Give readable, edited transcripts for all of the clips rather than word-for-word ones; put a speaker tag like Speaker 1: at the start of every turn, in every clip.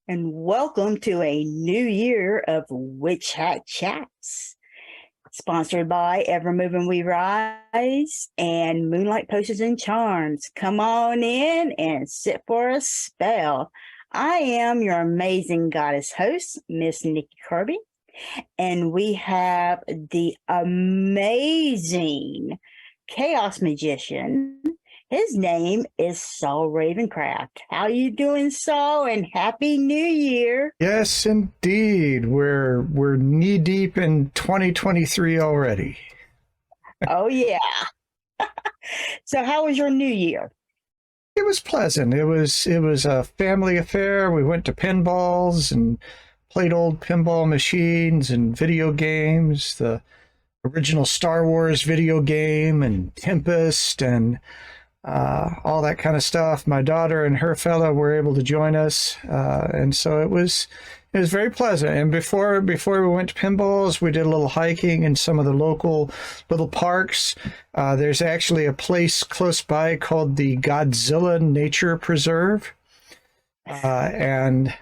Speaker 1: and welcome to a new year of Witch Hat Chats, sponsored by Evermoving We Rise and Moonlight Potions and Charms. Come on in and sit for a spell. I am your amazing goddess host, Miss Nikki Kirby, and we have the amazing chaos magician. His name is Saul Ravencraft. How you doing, Saul? And Happy New Year.
Speaker 2: Yes, indeed. We're knee deep in 2023 already.
Speaker 1: Oh, yeah. So how was your New Year?
Speaker 2: It was pleasant. It was a family affair. We went to pinballs and played old pinball machines and video games, the original Star Wars video game and Tempest and all that kind of stuff. My daughter and her fellow were able to join us, and so it was very pleasant. And before we went to pinballs, we did a little hiking in some of the local little parks. There's actually a place close by called the Godzilla Nature Preserve, and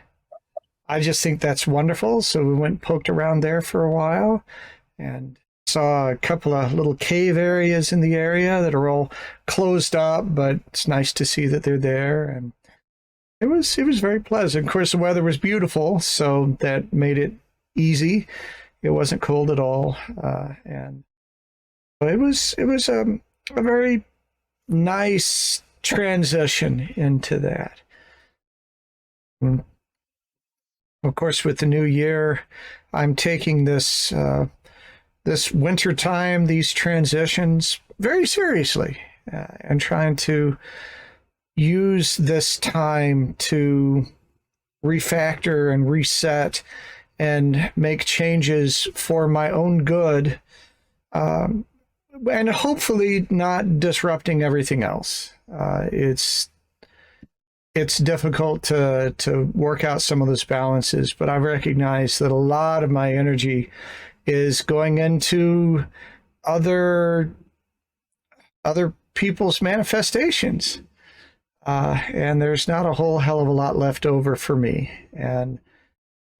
Speaker 2: I just think that's wonderful. So we went and poked around there for a while, and saw a couple of little cave areas in the area that are all closed up, but it's nice to see that they're there. And it was very pleasant. Of course, the weather was beautiful, so that made it easy. It wasn't cold at all, and it was a very nice transition into that. And of course, with the new year, I'm taking this winter time, these transitions very seriously, and trying to use this time to refactor and reset and make changes for my own good, and hopefully not disrupting everything else. It's difficult to work out some of those balances, but I recognize that a lot of my energy is going into other people's manifestations, and there's not a whole hell of a lot left over for me, and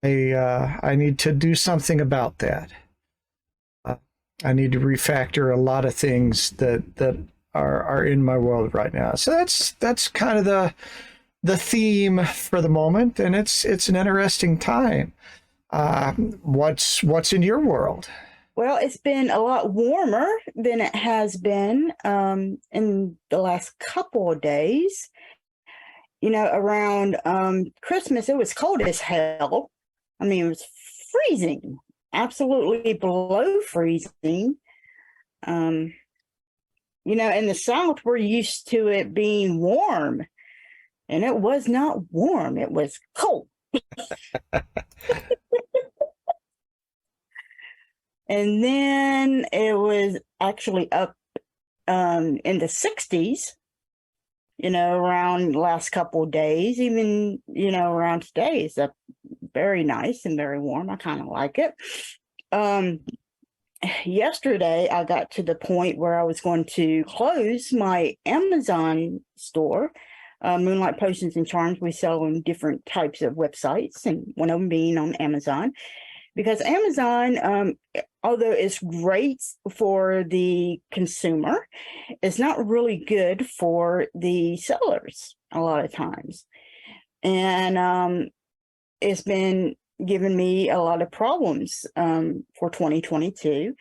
Speaker 2: I need to do something about that. I need to refactor a lot of things that are in my world right now. So that's kind of the theme for the moment, and it's an interesting time. What's in your world?
Speaker 1: Well, it's been a lot warmer than it has been in the last couple of days. You know, around Christmas, it was cold as hell. I mean, it was freezing, absolutely below freezing. You know, in the South, we're used to it being warm, and it was not warm. It was cold. And then it was actually up in the 60s, you know, around the last couple of days, even, you know, around today. It's up very nice and very warm. I kind of like it. Yesterday, I got to the point where I was going to close my Amazon store. Moonlight Potions and Charms, we sell on different types of websites, and one of them being on Amazon. Because Amazon, although it's great for the consumer, it's not really good for the sellers a lot of times. And it's been giving me a lot of problems for 2022,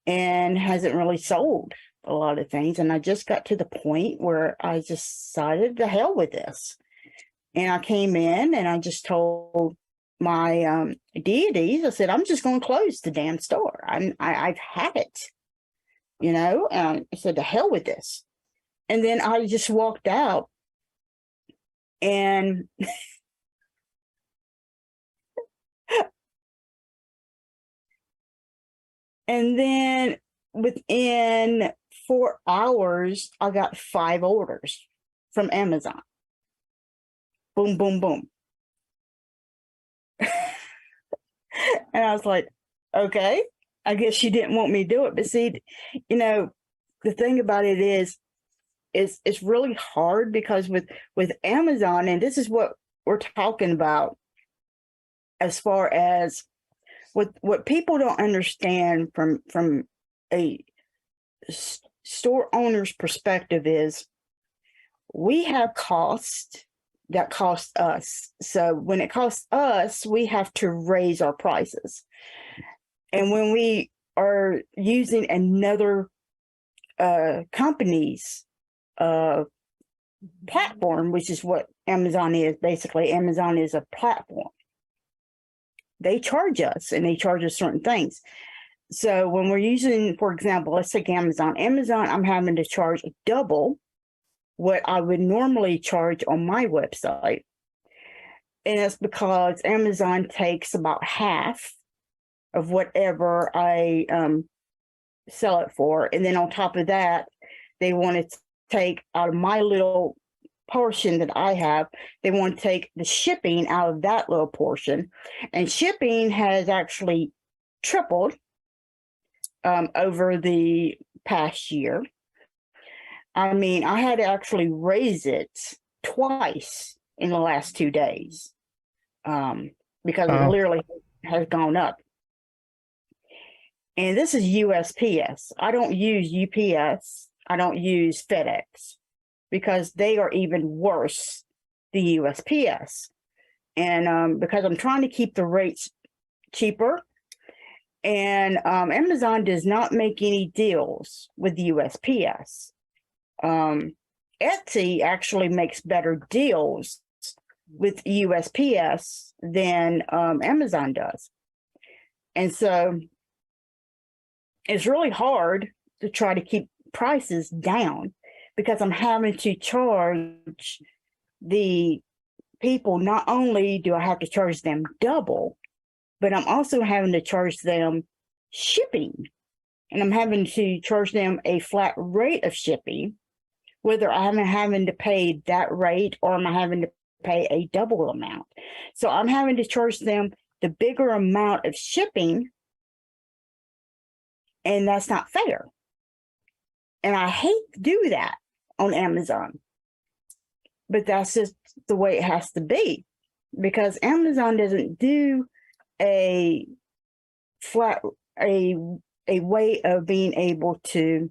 Speaker 1: and hasn't really sold a lot of things. And I just got to the point where I just decided to hell with this. And I came in and I just told my deities, I said, I'm just going to close the damn store. I've had it, you know, and I said, to hell with this. And then I just walked out, and and then within 4 hours, I got 5 orders from Amazon. Boom, boom, boom. And I was like, okay, I guess she didn't want me to do it. But see, you know, the thing about it is it's really hard, because with Amazon, and this is what we're talking about as far as what people don't understand from a store owner's perspective is we have costs that cost us. So when it costs us, we have to raise our prices. And when we are using another company's platform, which is what Amazon is, basically Amazon is a platform. They charge us, and they charge us certain things. So when we're using, for example, let's take Amazon. Amazon, I'm having to charge double what I would normally charge on my website. And that's because Amazon takes about half of whatever I sell it for. And then on top of that, they want to take out of my little portion that I have, they want to take the shipping out of that little portion. And shipping has actually tripled over the past year. I mean, I had to actually raise it twice in the last 2 days because it literally has gone up. And this is USPS. I don't use UPS. I don't use FedEx because they are even worse than USPS. And because I'm trying to keep the rates cheaper, and Amazon does not make any deals with USPS. Etsy actually makes better deals with USPS than Amazon does. And so it's really hard to try to keep prices down because I'm having to charge the people. Not only do I have to charge them double, but I'm also having to charge them shipping. And I'm having to charge them a flat rate of shipping, whether I'm having to pay that rate or am I having to pay a double amount. So I'm having to charge them the bigger amount of shipping, and that's not fair. And I hate to do that on Amazon, but that's just the way it has to be because Amazon doesn't do a way of being able to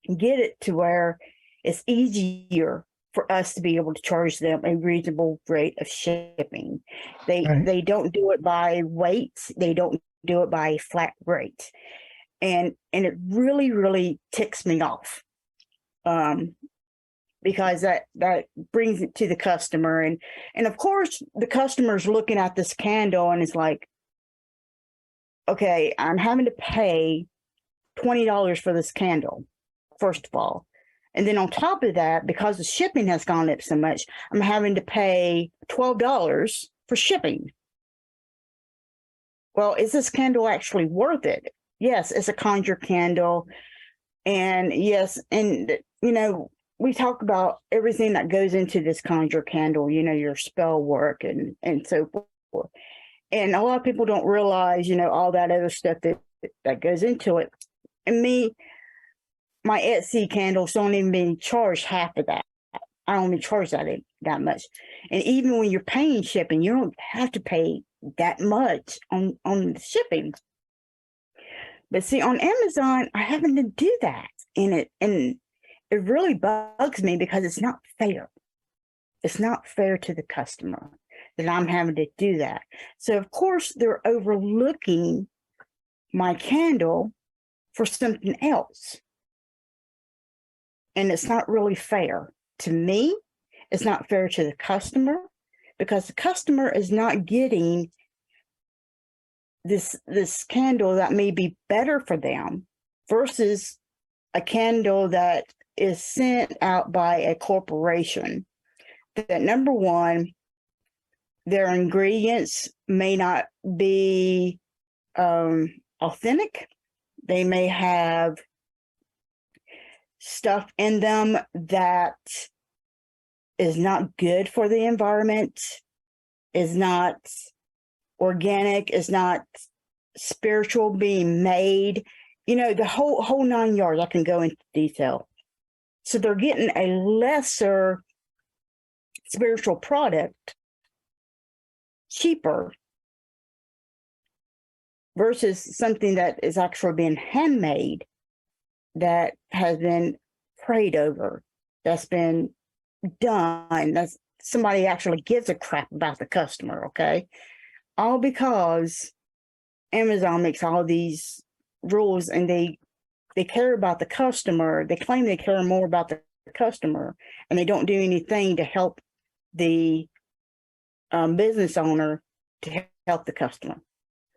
Speaker 1: get it to where it's easier for us to be able to charge them a reasonable rate of shipping. They don't do it by weight. They don't do it by flat rate. And it really, really ticks me off because that brings it to the customer. And of course, the customer's looking at this candle and it's like, okay, I'm having to pay $20 for this candle, first of all. And then on top of that, because the shipping has gone up so much, I'm having to pay $12 for shipping. Well, is this candle actually worth it? Yes, it's a conjure candle. And yes, and you know, we talk about everything that goes into this conjure candle, you know, your spell work and so forth. And a lot of people don't realize, you know, all that other stuff that goes into it. And my Etsy candles don't even be charged half of that. I don't even charge that much. And even when you're paying shipping, you don't have to pay that much on the shipping. But see, on Amazon, I having to do that. And it really bugs me because it's not fair. It's not fair to the customer that I'm having to do that. So, of course, they're overlooking my candle for something else. And it's not really fair to me. It's not fair to the customer because the customer is not getting this candle that may be better for them versus a candle that is sent out by a corporation that, number one, their ingredients may not be authentic. They may have stuff in them that is not good for the environment, is not organic, is not spiritual being made, you know, the whole 9 yards. I can go into detail. So they're getting a lesser spiritual product cheaper versus something that is actually being handmade, that has been prayed over, that's been done, that's somebody actually gives a crap about the customer, okay? All because Amazon makes all these rules, and they care about the customer. They claim they care more about the customer, and they don't do anything to help the business owner to help the customer.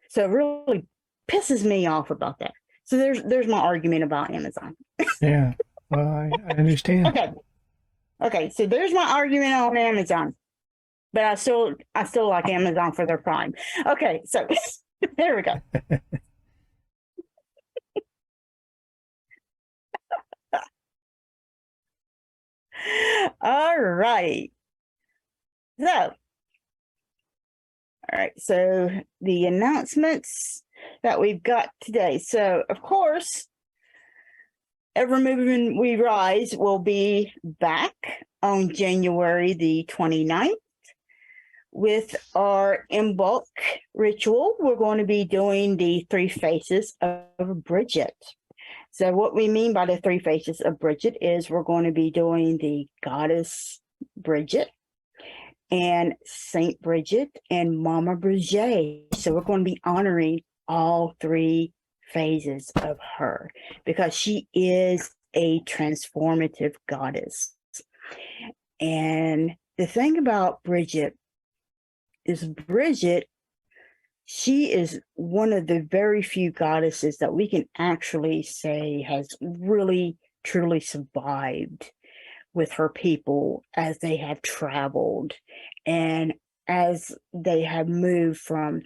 Speaker 1: So it really pisses me off about that. So there's my argument about Amazon.
Speaker 2: Yeah, well, I understand.
Speaker 1: Okay, so there's my argument on Amazon. But I still like Amazon for their Prime. Okay, so there we go. All right. So the announcements that we've got today. So, of course, Evermoving We Rise will be back on January the 29th. With our in-bulk ritual, we're going to be doing the 3 faces of Bridget. So what we mean by the 3 faces of Bridget is we're going to be doing the goddess Bridget and Saint Bridget and Mama Bridget. So we're going to be honoring all 3 phases of her because she is a transformative goddess. And the thing about Bridget is she is one of the very few goddesses that we can actually say has really truly survived with her people as they have traveled and as they have moved from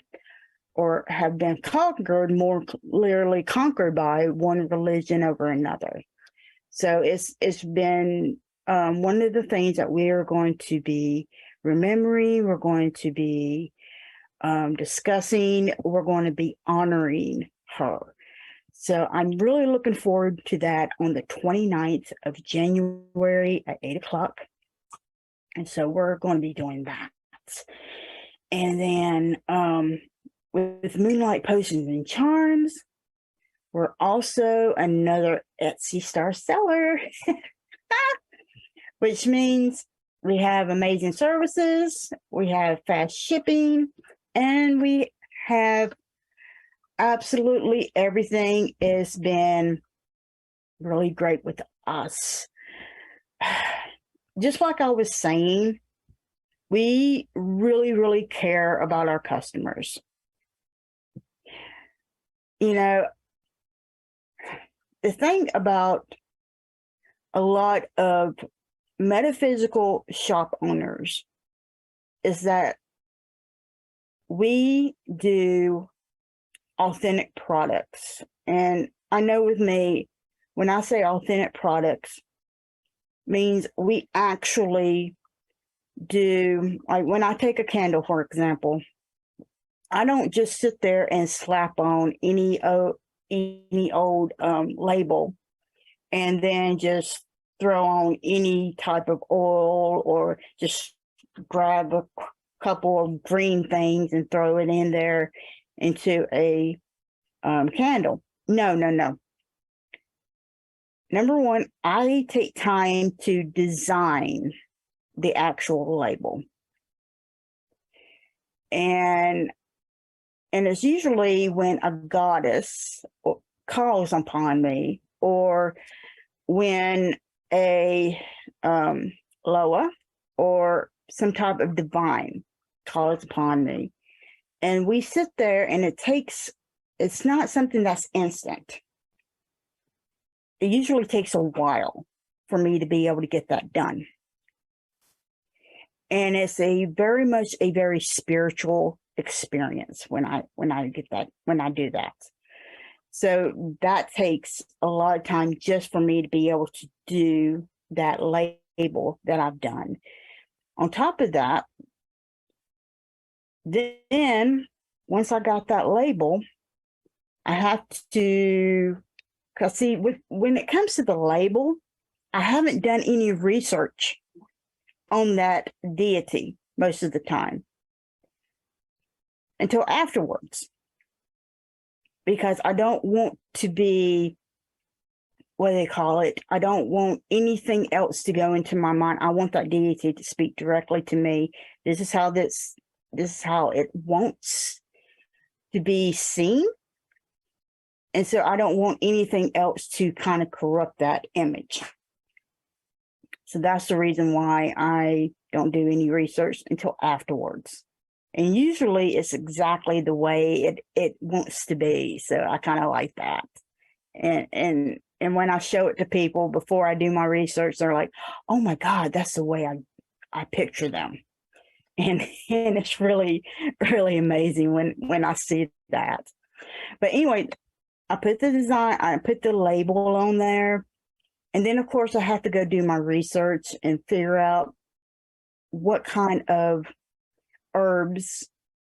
Speaker 1: or have been conquered, more clearly conquered by one religion over another. So it's been one of the things that we are going to be remembering, we're going to be discussing, we're going to be honoring her. So I'm really looking forward to that on the 29th of January at 8 o'clock. And so we're going to be doing that. And then with Moonlight Potions and Charms, we're also another Etsy star seller, which means we have amazing services, we have fast shipping, and we have absolutely everything has been really great with us. Just like I was saying, we really, really care about our customers. You know, the thing about a lot of metaphysical shop owners is that we do authentic products. And I know with me, when I say authentic products, means we actually do, like when I take a candle, for example, I don't just sit there and slap on any old label and then just throw on any type of oil or just grab a couple of green things and throw it in there into a candle. No. Number one, I take time to design the actual label. And it's usually when a goddess calls upon me or when a Loa or some type of divine calls upon me. And we sit there and it's not something that's instant. It usually takes a while for me to be able to get that done. And it's very much a very spiritual experience when I do that. So that takes a lot of time just for me to be able to do that label that I've done. On top of that, then once I got that label, I have to, because see, when it comes to the label, I haven't done any research on that deity most of the time until afterwards. because I don't want to be, what do they call it? I don't want anything else to go into my mind. I want that deity to speak directly to me. This is how it wants to be seen. And so I don't want anything else to kind of corrupt that image. So that's the reason why I don't do any research until afterwards. And usually it's exactly the way it wants to be. So I kind of like that. And when I show it to people before I do my research, they're like, oh my God, that's the way I picture them. And it's really, really amazing when I see that. But anyway, I put the design, I put the label on there. And then, of course, I have to go do my research and figure out what kind of herbs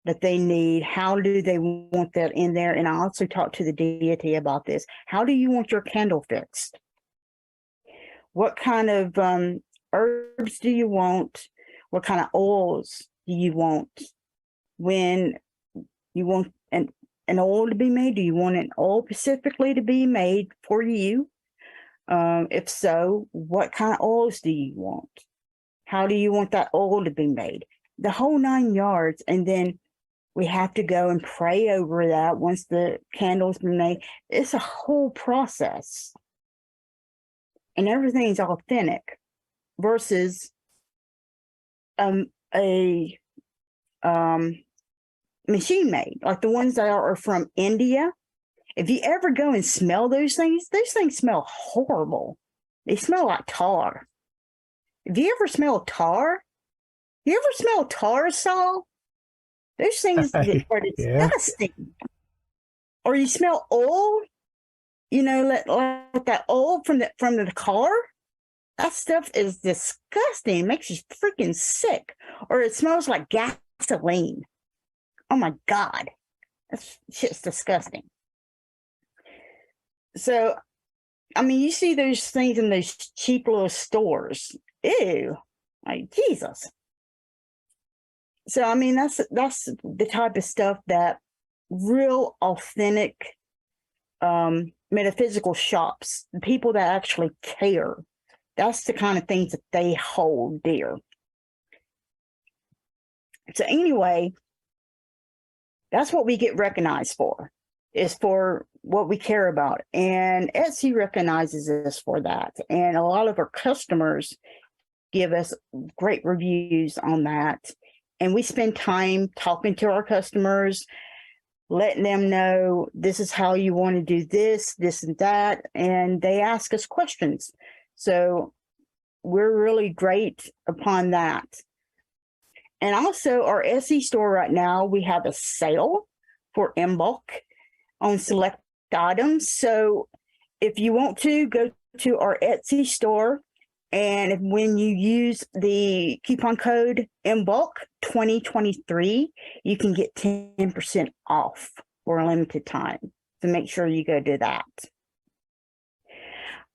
Speaker 1: that they need. How do they want that in there? And I also talk to the deity about this. How do you want your candle fixed? What kind of herbs do you want? What kind of oils do you want? When you want an oil to be made, do you want an oil specifically to be made for you? If so, what kind of oils do you want? How do you want that oil to be made? The whole 9 yards. And then we have to go and pray over that once the candle's been made. It's a whole process. And everything's authentic versus a machine made, like the ones that are from India. If you ever go and smell those things smell horrible. They smell like tar. If you ever smell tar, Saul? Those things are disgusting. Yeah. Or you smell oil, like that oil from the car. That stuff is disgusting. It makes you freaking sick. Or it smells like gasoline. Oh my God. That's shit's disgusting. So, I mean, you see those things in those cheap little stores. Ew. Like, Jesus. So, I mean, that's the type of stuff that real authentic metaphysical shops, the people that actually care, that's the kind of things that they hold dear. So anyway, that's what we get recognized for, is for what we care about. And Etsy recognizes us for that. And a lot of our customers give us great reviews on that. And we spend time talking to our customers, letting them know this is how you want to do this, this and that. And they ask us questions. So we're really great upon that. And also our Etsy store right now, we have a sale for in bulk on select items. So if you want to go to our Etsy store, and when you use the coupon code in bulk 2023, you can get 10% off for a limited time. So make sure you go do that.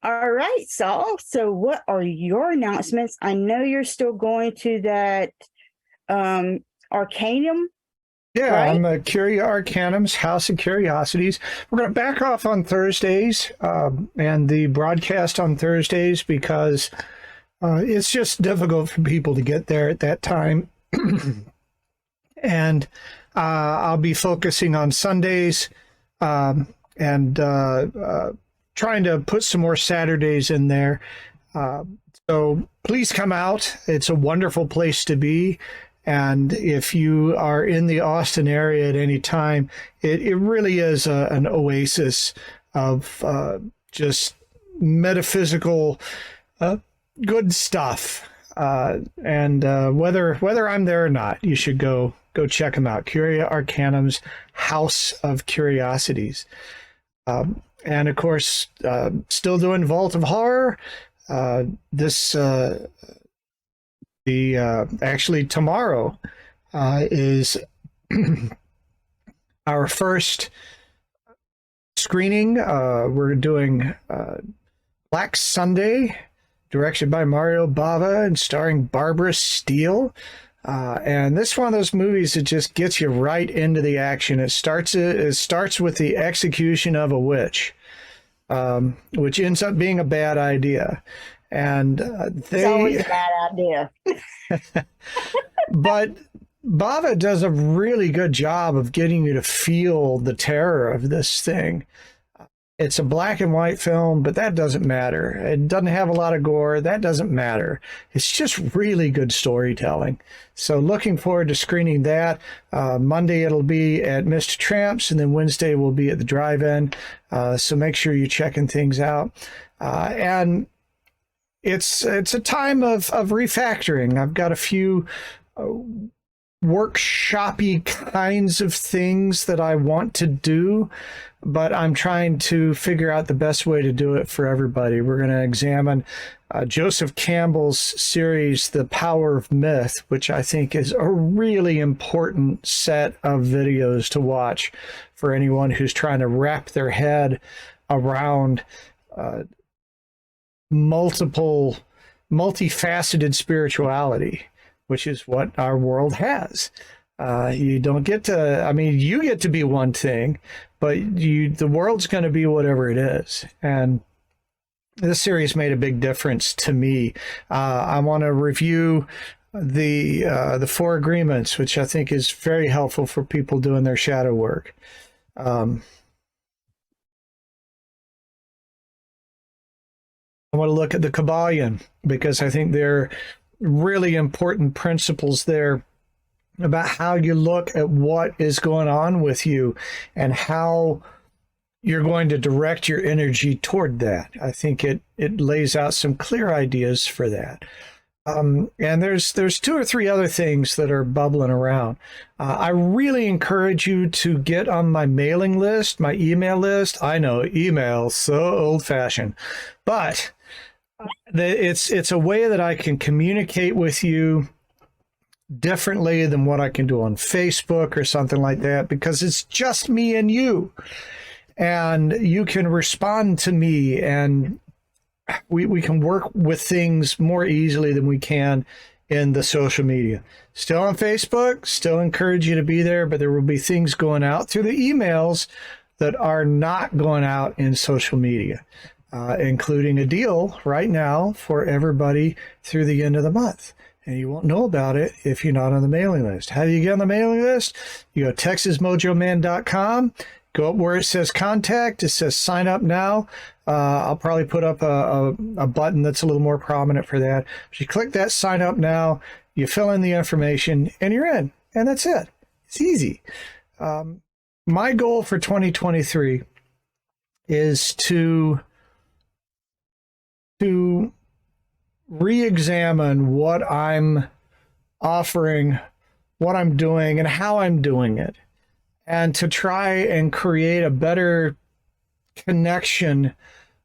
Speaker 1: All right, Saul. So what are your announcements? I know you're still going to that Arcanum.
Speaker 2: Yeah,
Speaker 1: right?
Speaker 2: I'm at Curia Arcanum's House of Curiosities. We're going to back off on Thursdays and the broadcast on Thursdays because it's just difficult for people to get there at that time. And I'll be focusing on Sundays and trying to put some more Saturdays in there. So please come out. It's a wonderful place to be. And if you are in the Austin area at any time, it really is an oasis of just metaphysical good stuff. And whether I'm there or not, you should go check them out. Curia Arcanum's House of Curiosities. And of course, still doing Vault of Horror. Actually tomorrow is our first screening. We're doing Black Sunday, directed by Mario Bava and starring Barbara Steele. And this is one of those movies that just gets you right into the action. It starts with the execution of a witch, which ends up being a bad idea. And
Speaker 1: It's always a bad idea.
Speaker 2: but Bava does a really good job of getting you to feel the terror of this thing. It's a black and white film, but that doesn't matter. It doesn't have a lot of gore. That doesn't matter. It's just really good storytelling. So looking forward to screening that. Monday it'll be at Mr. Tramps, and then Wednesday we'll be at the drive-in. So make sure you're checking things out. And it's a time of refactoring. I've got a few workshoppy kinds of things that I want to do, but I'm trying to figure out the best way to do it for everybody. We're going to examine Joseph Campbell's series, The Power of Myth, which I think is a really important set of videos to watch for anyone who's trying to wrap their head around multifaceted spirituality, which is what our world has. You don't get to, I mean, you get to be one thing, but the world's going to be whatever it is. And this series made a big difference to me. I want to review the 4 agreements, which I think is very helpful for people doing their shadow work. I want to look at the Kabbalion, because I think there are really important principles there about how you look at what is going on with you and how you're going to direct your energy toward that. I think it lays out some clear ideas for that. And there's 2 or 3 other things that are bubbling around. I really encourage you to get on my mailing list, my email list. I know, email, so old-fashioned, but it's a way that I can communicate with you differently than what I can do on Facebook or something like that, because it's just me and you, and you can respond to me, and we can work with things more easily than we can in the social media. Still on Facebook, still encourage you to be there, but there will be things going out through the emails that are not going out in social media, including a deal right now for everybody through the end of the month. And you won't know about it if you're not on the mailing list. How do you get on the mailing list? You go to TexasMojoMan.com, go up where it says contact, it says sign up now. I'll probably put up a button that's a little more prominent for that. If you click that sign up now, you fill in the information, and you're in. And that's it. It's easy. My goal for 2023 is to re-examine what I'm offering, what I'm doing, and how I'm doing it, and to try and create a better connection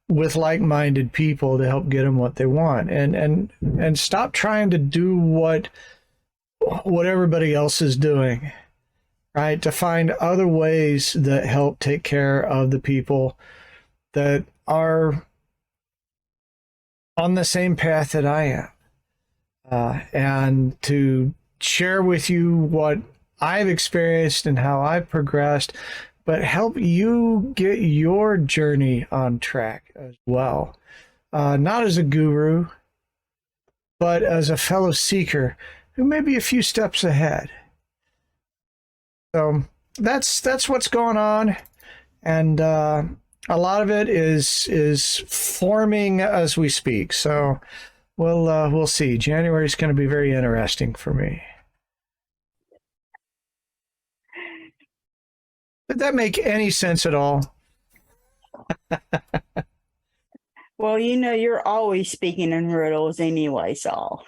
Speaker 2: with like-minded people to help get them what they want, and stop trying to do what everybody else is doing, right? To find other ways that help take care of the people that are on the same path that I am, and to share with you what I've experienced and how I've progressed, but help you get your journey on track as well. Not as a guru, but as a fellow seeker who may be a few steps ahead. So that's what's going on, and a lot of it is forming as we speak. So we'll see. January is going to be very interesting for me. Did that make any sense at all?
Speaker 1: Well, you know, you're always speaking in riddles anyway, Saul.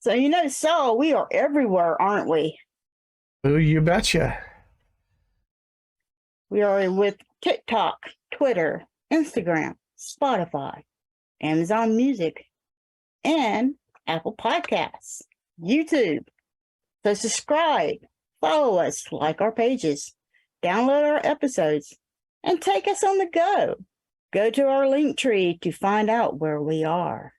Speaker 1: So, you know, Saul, we are everywhere, aren't we?
Speaker 2: Oh, you betcha.
Speaker 1: We are with TikTok, Twitter, Instagram, Spotify, Amazon Music, and Apple Podcasts, YouTube. So subscribe, follow us, like our pages, download our episodes, and take us on the go. Go to our link tree to find out where we are.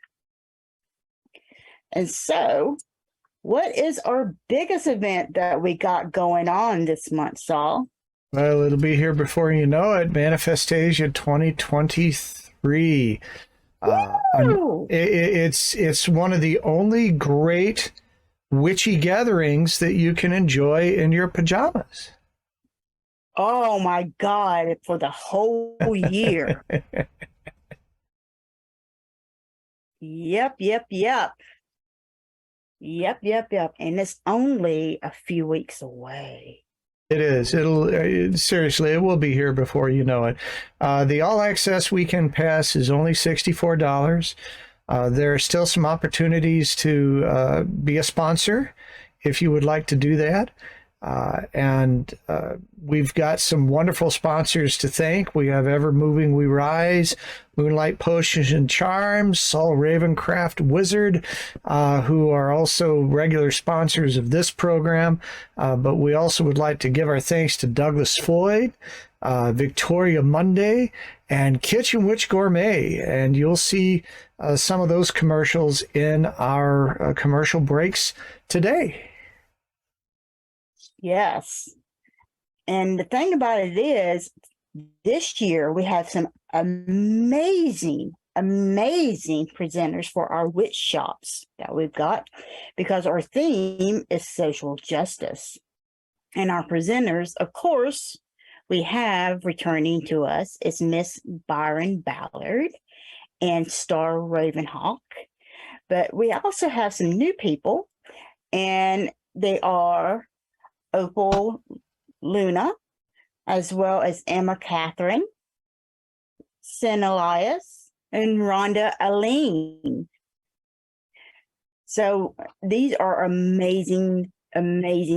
Speaker 1: And so, what is our biggest event that we got going on this month, Saul?
Speaker 2: Well, it'll be here before you know it. Manifestasia 2023. It's one of the only great witchy gatherings that you can enjoy in your pajamas.
Speaker 1: Oh my God, for the whole year. Yep. And it's only a few weeks away.
Speaker 2: It is. Seriously, it will be here before you know it. The all access weekend pass is only $64. There are still some opportunities to be a sponsor if you would like to do that. And we've got some wonderful sponsors to thank. We have Evermoving We Rise, Moonlight Potions and Charms, Saul Ravencraft Wizard, who are also regular sponsors of this program. But we also would like to give our thanks to Douglas Floyd, Victoria Mundae, and Kitchen Witch Gourmet. And you'll see some of those commercials in our commercial breaks today.
Speaker 1: Yes. And the thing about it is, this year we have some amazing presenters for our witch shops that we've got, because our theme is social justice. And our presenters, of course, we have returning to us is Miss Byron Ballard and Star Ravenhawk. But we also have some new people, and they are Opal Luna, as well as Emma Catherine, Sin Elias, and Rhonda Aline. So these are amazing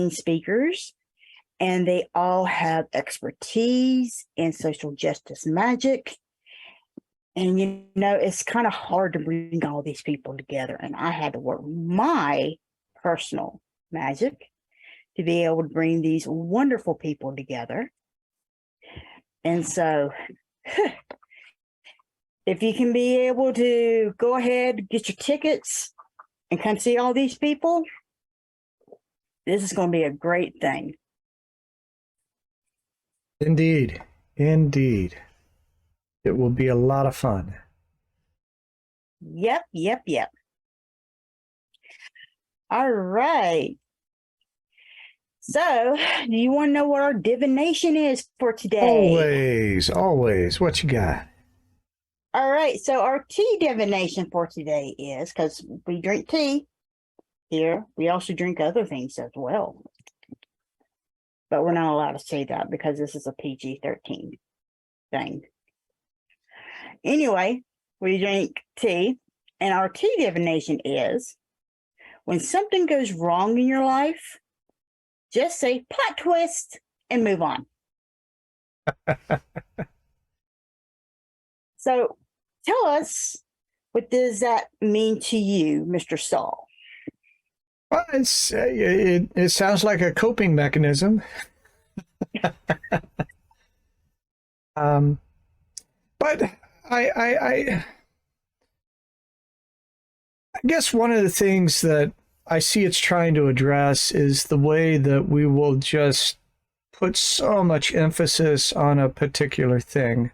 Speaker 1: speakers, and they all have expertise in social justice magic. And, you know, it's kind of hard to bring all these people together. And I had to work my personal magic to be able to bring these wonderful people together. And so, if you can be able to go ahead, get your tickets, and come see all these people, this is going to be a great thing.
Speaker 2: Indeed. It will be a lot of fun.
Speaker 1: Yep. All right. So, do you want to know what our divination is for today?
Speaker 2: Always. What you got?
Speaker 1: All right. So, our tea divination for today is, because we drink tea here, we also drink other things as well. But we're not allowed to say that because this is a PG-13 thing. Anyway, we drink tea, and our tea divination is, when something goes wrong in your life, just say plot twist and move on. So tell us, what does that mean to you, Mr. Saul?
Speaker 2: Well, it sounds like a coping mechanism. But I guess one of the things that I see it's trying to address is the way that we will just put so much emphasis on a particular thing.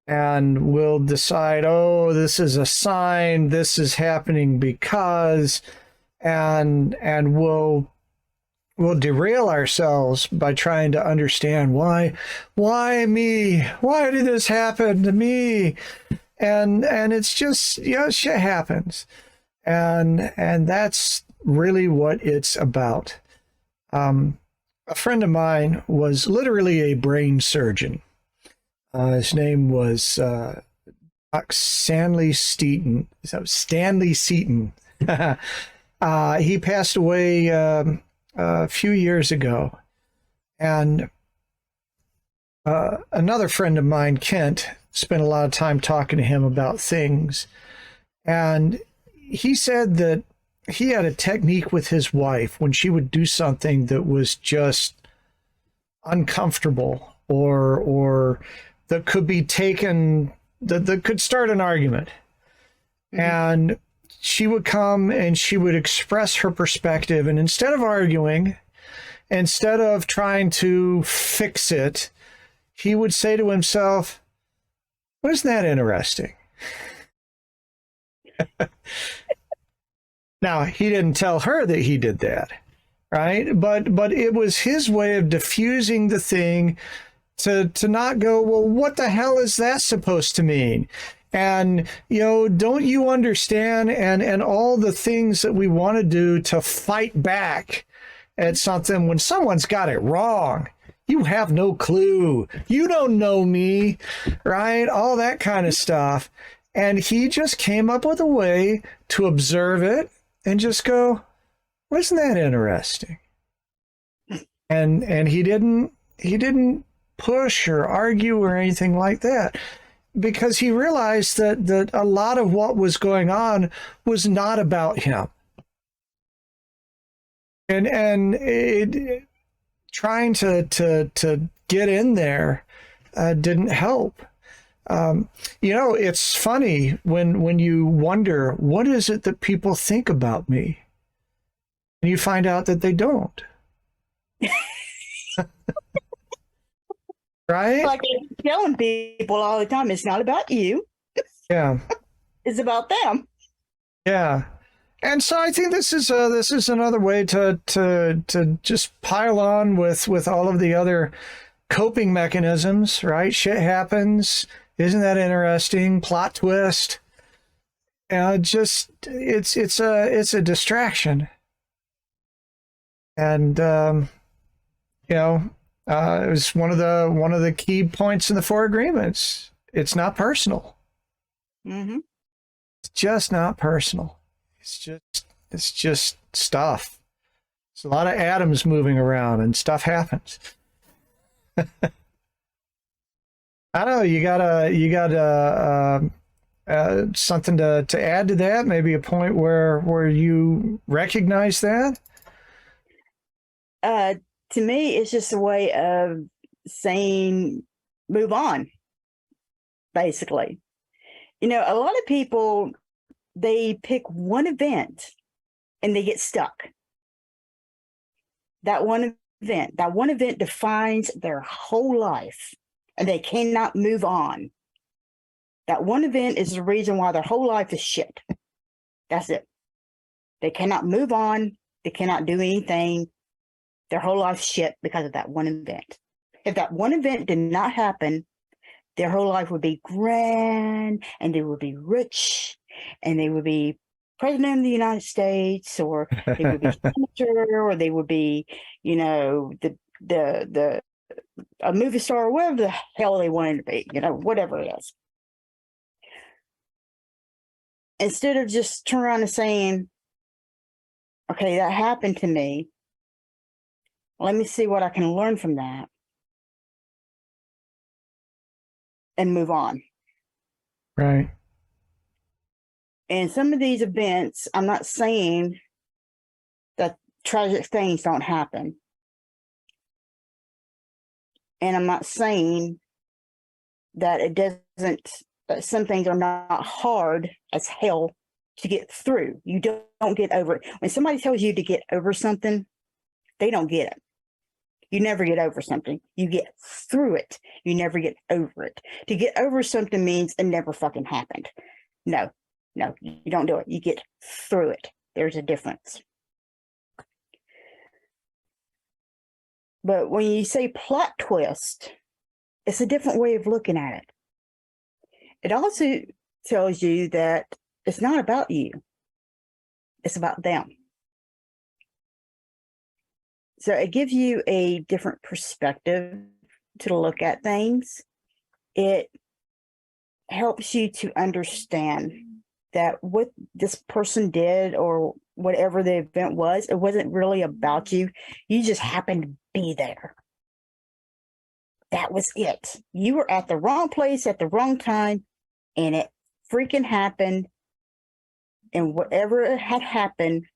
Speaker 2: And we'll decide, oh, this is a sign, this is happening because, and we'll derail ourselves by trying to understand why me? Why did this happen to me? And it's just, shit happens. And that's really what it's about. A friend of mine was literally a brain surgeon. His name was Stanley Seaton. He passed away a few years ago. And another friend of mine, Kent, spent a lot of time talking to him about things. And he said that he had a technique with his wife when she would do something that was just uncomfortable or that could be taken, that could start an argument. Mm-hmm. And she would come and she would express her perspective. And instead of arguing, instead of trying to fix it, he would say to himself, wasn't that interesting? Now, he didn't tell her that he did that, right? But it was his way of diffusing the thing to not go, well, what the hell is that supposed to mean? And, don't you understand? And all the things that we want to do to fight back at something when someone's got it wrong. You have no clue. You don't know me, right? All that kind of stuff. And he just came up with a way to observe it and just go, wasn't that interesting? And he didn't push or argue or anything like that, because he realized that a lot of what was going on was not about him. And trying to get in there didn't help. It's funny when you wonder, what is it that people think about me? And you find out that they don't. Right?
Speaker 1: Like I'm telling people all the time, it's not about you.
Speaker 2: Yeah.
Speaker 1: It's about them.
Speaker 2: Yeah. And so I think this is another way to just pile on with all of the other coping mechanisms, right? Shit happens. Isn't that interesting? Plot twist. Just it's a distraction. And it was one of the key points in the Four Agreements. It's not personal.
Speaker 1: Mm-hmm.
Speaker 2: It's just not personal. It's just stuff. It's a lot of atoms moving around and stuff happens. I don't know. You got something to add to that? Maybe a point where you recognize that?
Speaker 1: To me, it's just a way of saying move on, basically. A lot of people, they pick one event and they get stuck. That one event defines their whole life and they cannot move on. That one event is the reason why their whole life is shit. That's it. They cannot move on. They cannot do anything. Their whole life's shit because of that one event. If that one event did not happen, their whole life would be grand and they would be rich and they would be president of the United States, or they would be senator, or they would be, a movie star, or whatever the hell they wanted to be, whatever it is. Instead of just turn around and saying, okay, that happened to me. Let me see what I can learn from that and move on.
Speaker 2: Right.
Speaker 1: And some of these events, I'm not saying that tragic things don't happen. And I'm not saying that it doesn't, that some things are not hard as hell to get through. You don't get over it. When somebody tells you to get over something, they don't get it. You never get over something. You get through it. You never get over it. To get over something means it never fucking happened. No, you don't do it. You get through it. There's a difference. But when you say plot twist, it's a different way of looking at it. It also tells you that it's not about you. It's about them. So it gives you a different perspective to look at things. It helps you to understand that what this person did or whatever the event was, it wasn't really about you. You just happened to be there. That was it. You were at the wrong place at the wrong time, and it freaking happened. And whatever had happened,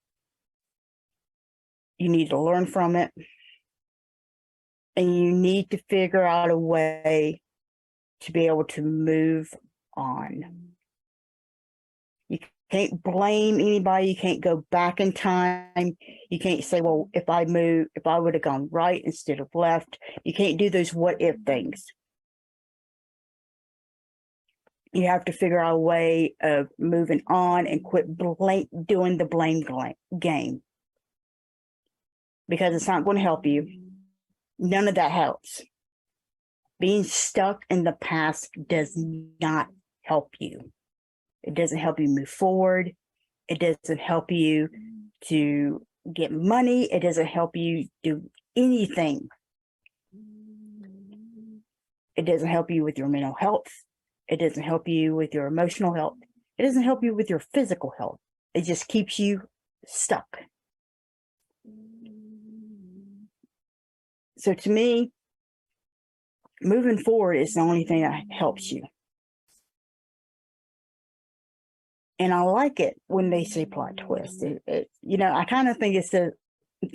Speaker 1: you need to learn from it. And you need to figure out a way to be able to move on. You can't blame anybody. You can't go back in time. You can't say, well, if I would have gone right instead of left. You can't do those what if things. You have to figure out a way of moving on and quit doing the blame game. Because it's not going to help you. None of that helps. Being stuck in the past does not help you. It doesn't help you move forward. It doesn't help you to get money. It doesn't help you do anything. It doesn't help you with your mental health. It doesn't help you with your emotional health. It doesn't help you with your physical health. It just keeps you stuck. So to me, moving forward is the only thing that helps you. And I like it when they say plot twist. I kind of think to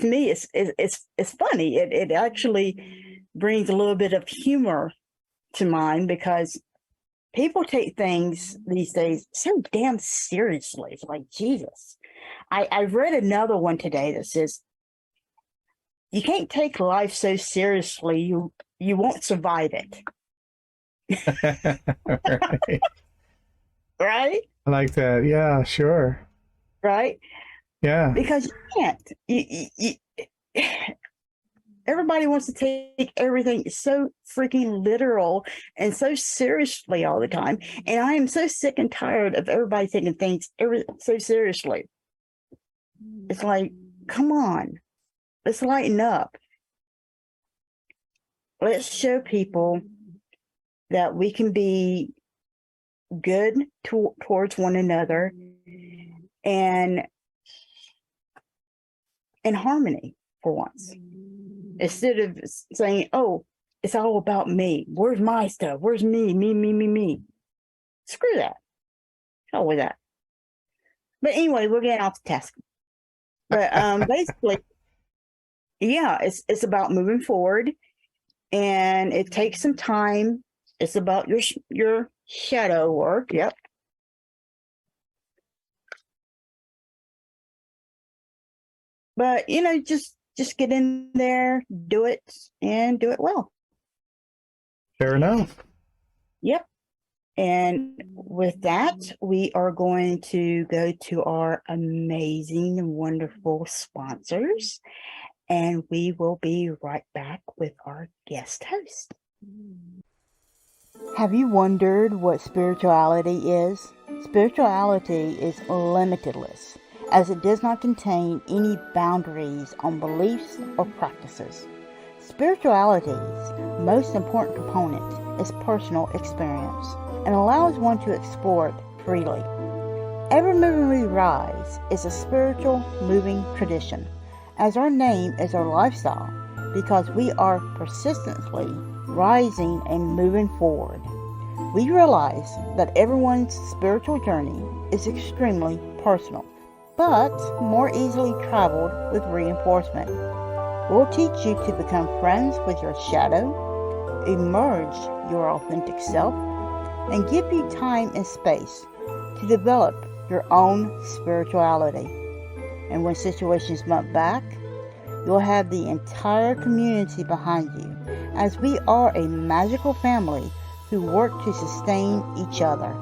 Speaker 1: me, it's funny. It actually brings a little bit of humor to mind, because people take things these days so damn seriously. It's like, Jesus. I've read another one today that says, you can't take life so seriously, you won't survive it.
Speaker 2: Right.
Speaker 1: Right?
Speaker 2: I like that. Yeah, sure.
Speaker 1: Right?
Speaker 2: Yeah.
Speaker 1: Because you can't. Everybody wants to take everything so freaking literal and so seriously all the time. And I am so sick and tired of everybody taking things so seriously. It's like, come on, let's lighten up. Let's show people that we can be good towards one another and in harmony for once. Instead of saying, oh, it's all about me. Where's my stuff? Where's me? Screw that. Hell with that. But anyway, we're getting off the task. But basically, yeah, it's about moving forward, and it takes some time. It's about your shadow work. Yep. But just get in there, do it, and do it well.
Speaker 2: Fair enough.
Speaker 1: Yep. And with that, we are going to go to our amazing and wonderful sponsors, and we will be right back with our guest host. Have you wondered what spirituality is? Spirituality is limitless, as it does not contain any boundaries on beliefs or practices. Spirituality's most important component is personal experience, and allows one to explore it freely. Evermoving We Rise is a spiritual moving tradition, as our name is our lifestyle, because we are persistently rising and moving forward. We realize that everyone's spiritual journey is extremely personal, but more easily traveled with reinforcement. We'll teach you to become friends with your shadow, emerge your authentic self, and give you time and space to develop your own spirituality. And when situations bump back, you'll have the entire community behind you, as we are a magical family who work to sustain each other.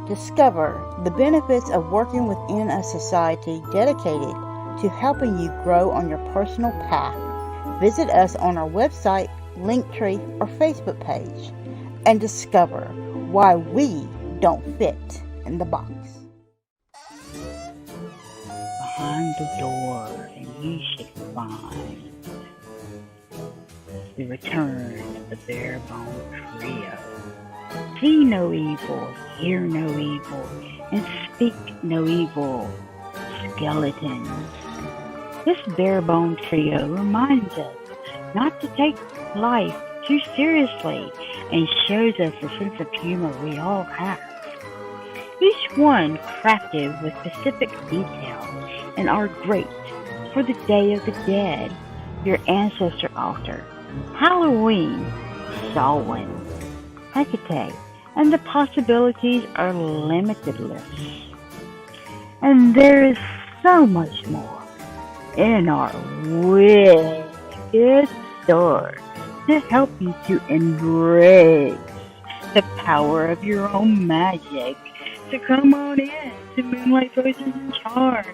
Speaker 1: Discover the benefits of working within a society dedicated to helping you grow on your personal path. Visit us on our website, Linktree, or Facebook page, and discover why we don't fit in the box. Behind the door, and ye shall find the return of the Barebone Trio. See no evil, hear no evil, and speak no evil, skeletons. This Barebone Trio reminds us not to take life too seriously and shows us the sense of humor we all have. Each one crafted with specific detail and are great for the Day of the Dead, your ancestor altar, Halloween, Samhain, Hecate, and the possibilities are limitless.
Speaker 3: And there is so much more in our wicked store to help you to embrace the power of your own magic. So come on in to Moonlight Potions and Charms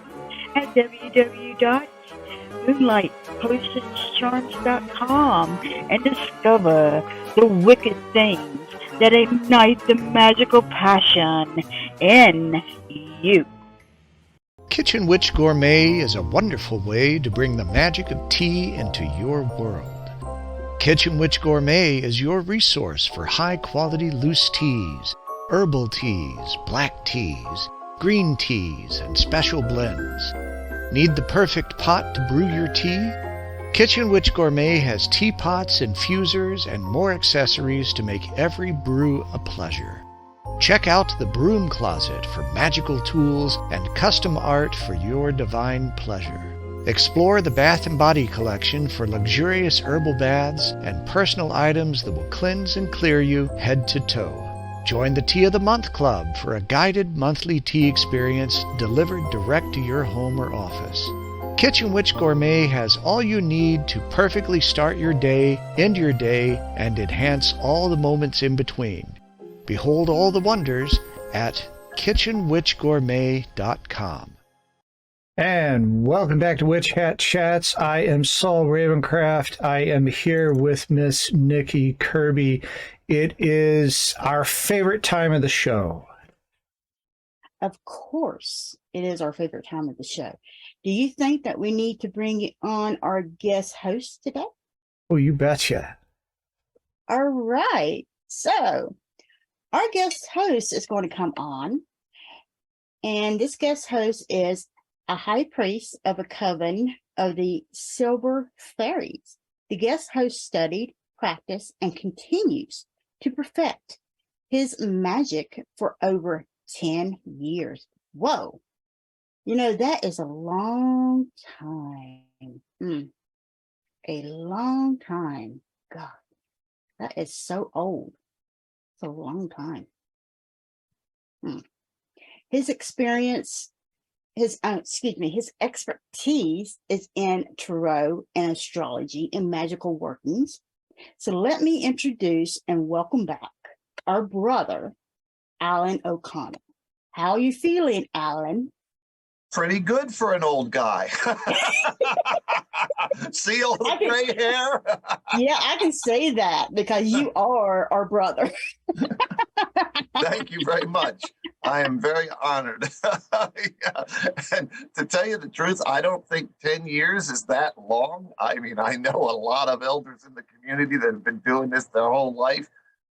Speaker 3: at www.moonlightpotionscharms.com and discover the wicked things that ignite the magical passion in you.
Speaker 4: Kitchen Witch Gourmet is a wonderful way to bring the magic of tea into your world. Kitchen Witch Gourmet is your resource for high-quality loose teas, herbal teas, black teas, green teas, and special blends. Need the perfect pot to brew your tea? Kitchen Witch Gourmet has teapots, infusers, and more accessories to make every brew a pleasure. Check out the broom closet for magical tools and custom art for your divine pleasure. Explore the Bath & Body collection for luxurious herbal baths and personal items that will cleanse and clear you head to toe. Join the Tea of the Month Club for a guided monthly tea experience delivered direct to your home or office. Kitchen Witch Gourmet has all you need to perfectly start your day, end your day, and enhance all the moments in between. Behold all the wonders at kitchenwitchgourmet.com.
Speaker 2: And welcome back to Witch Hat Chats. I am Saul Ravencraft. I am here with Miss Nikki Kirby. It is our favorite time of the show.
Speaker 1: Of course, it is our favorite time of the show. Do you think that we need to bring on our guest host today?
Speaker 2: Oh, you betcha.
Speaker 1: All right. So, our guest host is going to come on. And this guest host is a high priest of a coven of the Silver Fairies. The guest host studied, practiced, and continues to perfect his magic for over 10 years. Whoa. You know, that is a long time. A long time. God, that is so old. It's a long time. His experience, his expertise is in tarot and astrology and magical workings. So let me introduce and welcome back our brother, Alan O'Connor. How are you feeling, Alan?
Speaker 5: Pretty good for an old guy. See all the gray hair?
Speaker 1: Yeah, I can say that because you are our brother.
Speaker 5: Thank you very much. I am very honored. Yeah. And to tell you the truth, I don't think 10 years is that long. I mean, I know a lot of elders in the community that have been doing this their whole life,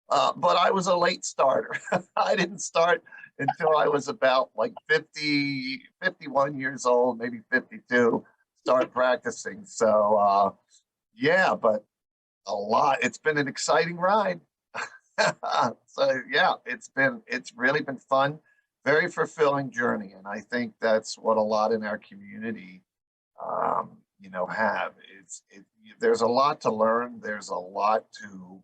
Speaker 5: but I was a late starter. I didn't start until I was about like 50, 51 years old, maybe 52, start practicing. So, yeah, but a lot. It's been an exciting ride. So yeah, it's really been fun, very fulfilling journey, and I think that's what a lot in our community, have. There's a lot to learn. There's a lot to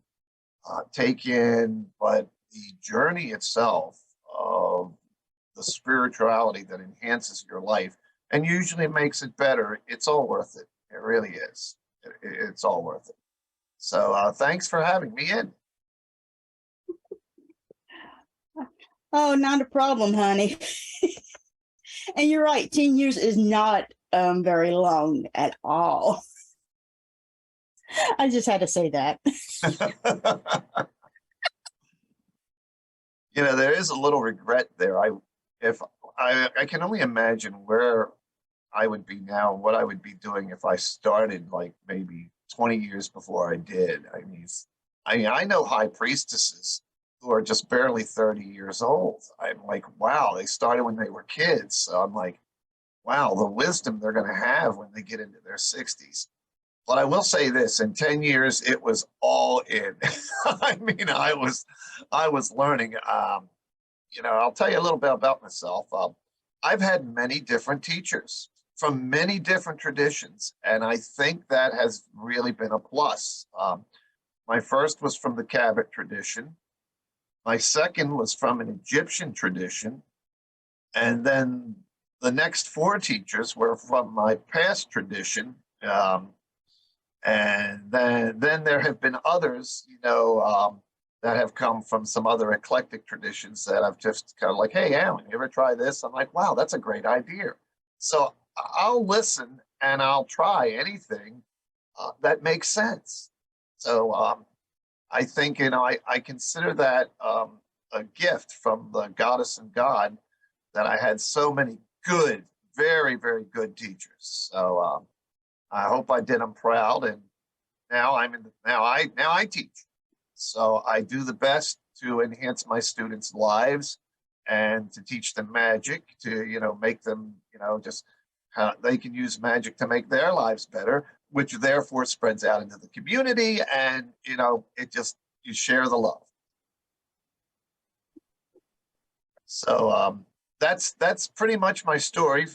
Speaker 5: take in, but the journey itself of the spirituality that enhances your life and usually makes it better. It's all worth it. It really is. It's all worth it. So thanks for having me in.
Speaker 1: Oh, not a problem, honey. And you're right, 10 years is not very long at all. I just had to say that.
Speaker 5: There is a little regret there. I can only imagine where I would be now and what I would be doing if I started like maybe 20 years before I did. I know high priestesses who are just barely 30 years old. I'm like, wow, they started when they were kids. So I'm like, wow, the wisdom they're going to have when they get into their 60s. But I will say this, in 10 years, it was all in. I was learning. I'll tell you a little bit about myself. I've had many different teachers from many different traditions, and I think that has really been a plus. My first was from the Cabot tradition. My second was from an Egyptian tradition. And then the next 4 teachers were from my past tradition. And then there have been others, that have come from some other eclectic traditions that I've just kind of like, hey, Alan, you ever try this? I'm like, wow, that's a great idea. So I'll listen and I'll try anything that makes sense. So I think, I consider that a gift from the goddess and God that I had so many good, very, very good teachers. So I hope I did them proud, and now I teach. So I do the best to enhance my students' lives and to teach them magic, to make them, just how they can use magic to make their lives better, which therefore spreads out into the community, and it just, you share the love. So that's pretty much my story.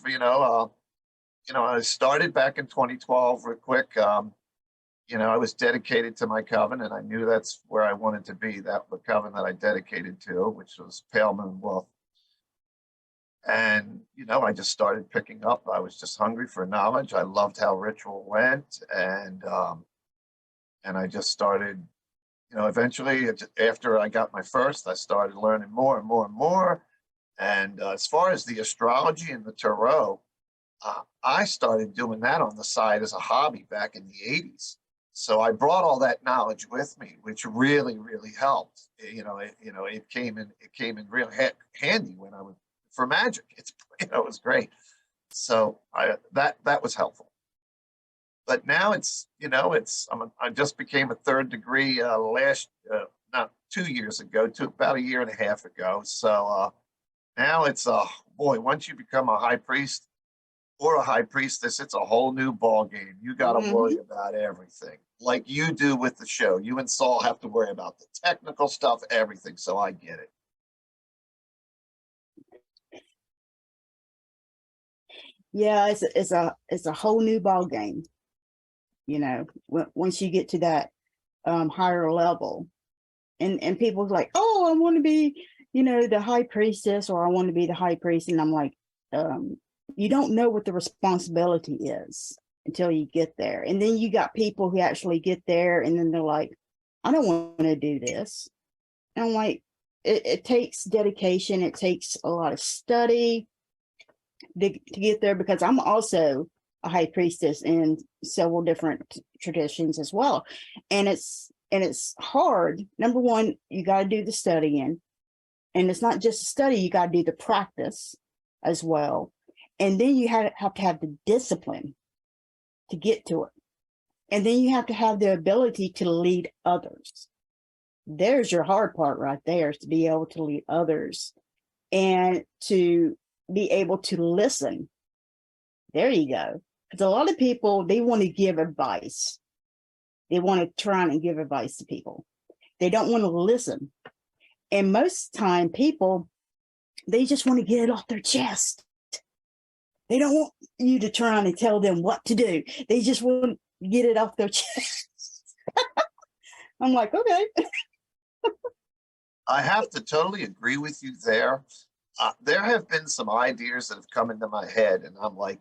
Speaker 5: I started back in 2012 real quick. I was dedicated to my coven, and I knew that's where I wanted to be, the coven that I dedicated to, which was Pale Moon Wolf. And, I just started picking up. I was just hungry for knowledge. I loved how ritual went. And I just started, eventually after I got my first, I started learning more and more and more. And as far as the astrology and the tarot, I started doing that on the side as a hobby back in the 80s. So I brought all that knowledge with me, which really, really helped. It came in real handy when I was for magic. It was great. So that was helpful. But now I just became a 3rd degree not 2 years ago, about a year and a half ago. So now it's boy, once you become a high priest or a high priestess, it's a whole new ball game. You got to worry about everything, like you do with the show. You and Saul have to worry about the technical stuff, everything. So I get it.
Speaker 1: Yeah, it's a whole new ball game. Once you get to that higher level, and people are like, oh, I want to be, the high priestess, or I want to be the high priest, and I'm like, you don't know what the responsibility is until you get there. And then you got people who actually get there, and then they're like, I don't want to do this. And I'm like, it takes dedication. It takes a lot of study to get there, because I'm also a high priestess in several different traditions as well. And it's hard. Number one, you got to do the studying. And it's not just study, you got to do the practice as well. And then you have to have the discipline to get to it. And then you have to have the ability to lead others. There's your hard part right there, is to be able to lead others and to be able to listen. There you go. Because a lot of people, they want to give advice. They want to try and give advice to people. They don't want to listen. And most time people, they just want to get it off their chest. They don't want you to try and tell them what to do. They just want to get it off their chest. I'm like, okay.
Speaker 5: I have to totally agree with you there. There have been some ideas that have come into my head, and I'm like,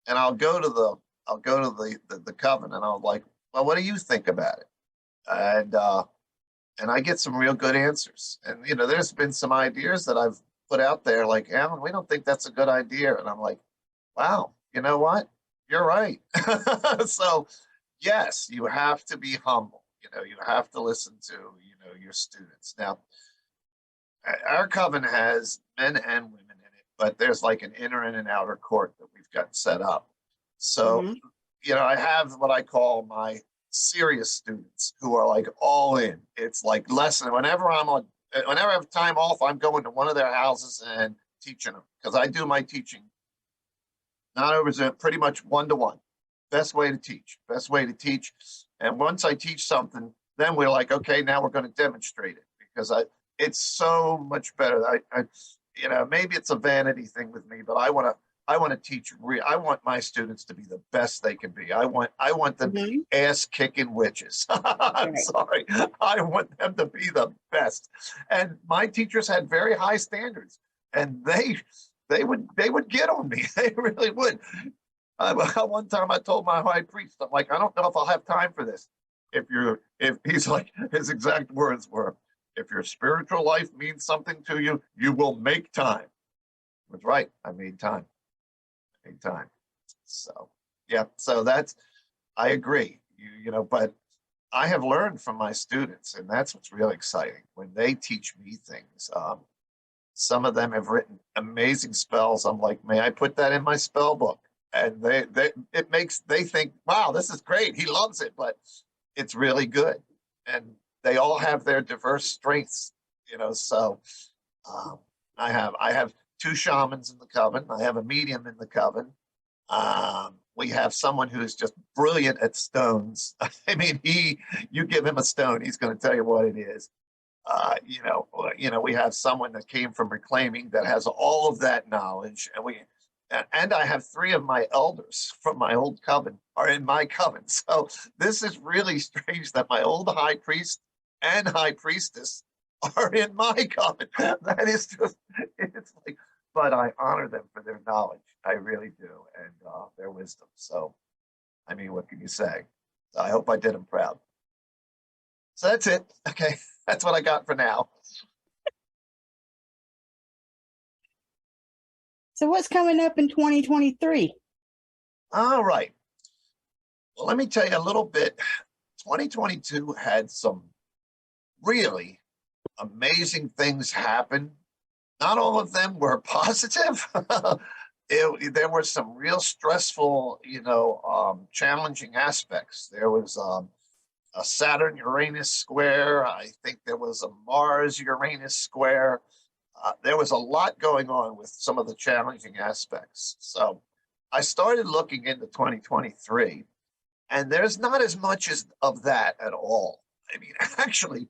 Speaker 5: and I'll go to the coven, and I'm like, well, what do you think about it? And I get some real good answers. And there's been some ideas that I've put out there, like, Alan, we don't think that's a good idea. And I'm like, wow, you know what? You're right. So yes, you have to be humble. You have to listen to, your students. Now, our coven has men and women in it, but there's like an inner and an outer court that we've got set up. So, I have what I call my serious students who are like all in. It's like lesson. Whenever I have time off, I'm going to one of their houses and teaching them, because I do my teaching not over, pretty much 1-to-1. Best way to teach. And once I teach something, then we're like, okay, now we're going to demonstrate it, because it's so much better. Maybe it's a vanity thing with me, but I want to teach I want my students to be the best they can be. I want them to be ass kicking witches. I'm sorry. I want them to be the best. And my teachers had very high standards, and they would get on me. They really would. One time I told my high priest, I'm like, I don't know if I'll have time for this. If he's like, his exact words were, if your spiritual life means something to you, you will make time. I was right. I made time. So yeah, so I agree. You know, but I have learned from my students, and that's what's really exciting when they teach me things. Some of them have written amazing spells. I'm like, may I put that in my spell book? And they think, wow, this is great. He loves it, but it's really good. And they all have their diverse strengths, you know. So I have 2 shamans in the coven. I have a medium in the coven. We have someone who's just brilliant at stones. I mean, you give him a stone, he's going to tell you what it is. You know, we have someone that came from reclaiming that has all of that knowledge, and I have 3 of my elders from my old coven are in my coven. So this is really strange that my old high priest and high priestess are in my coven. That is just, it's like, but I honor them for their knowledge. I really do, and their wisdom. So, I mean, what can you say? I hope I did them proud. So that's it. Okay, that's what I got for now.
Speaker 1: So what's coming up in 2023?
Speaker 5: All right. Well, let me tell you a little bit. 2022 had some really amazing things happen. Not all of them were positive. There were some real stressful, challenging aspects. There was a Saturn-Uranus square. I think there was a Mars-Uranus square. There was a lot going on with some of the challenging aspects. So I started looking into 2023, and there's not as much of that at all. I mean, actually,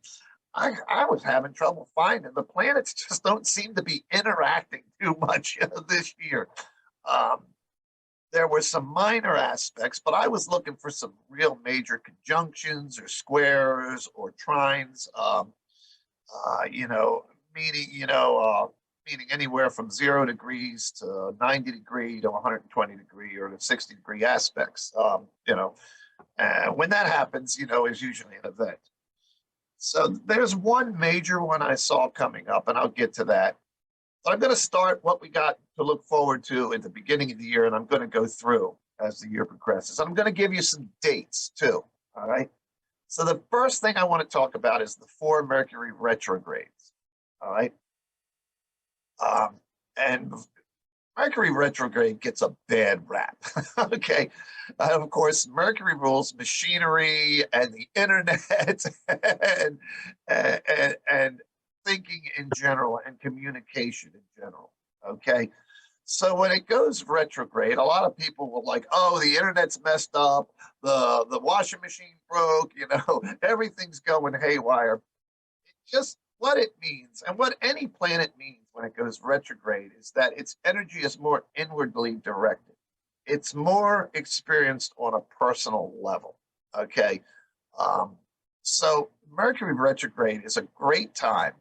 Speaker 5: I was having trouble finding. The planets just don't seem to be interacting too much this year. There were some minor aspects, but I was looking for some real major conjunctions or squares or trines, meaning anywhere from 0 degrees to 90 degree to 120 degree or to 60 degree aspects. When that happens, is usually an event. So there's one major one I saw coming up, and I'll get to that. But I'm going to start what we got to look forward to at the beginning of the year, and I'm going to go through as the year progresses. I'm going to give you some dates, too, all right? So the first thing I want to talk about is the 4 Mercury retrogrades, all right? And Mercury retrograde gets a bad rap, okay? Of course, Mercury rules machinery and the internet and thinking in general and communication in general, okay? So when it goes retrograde, a lot of people will like, oh, the internet's messed up, the washing machine broke, everything's going haywire. Just what it means and what any planet means when it goes retrograde is that its energy is more inwardly directed. It's more experienced on a personal level, okay? So Mercury retrograde is a great time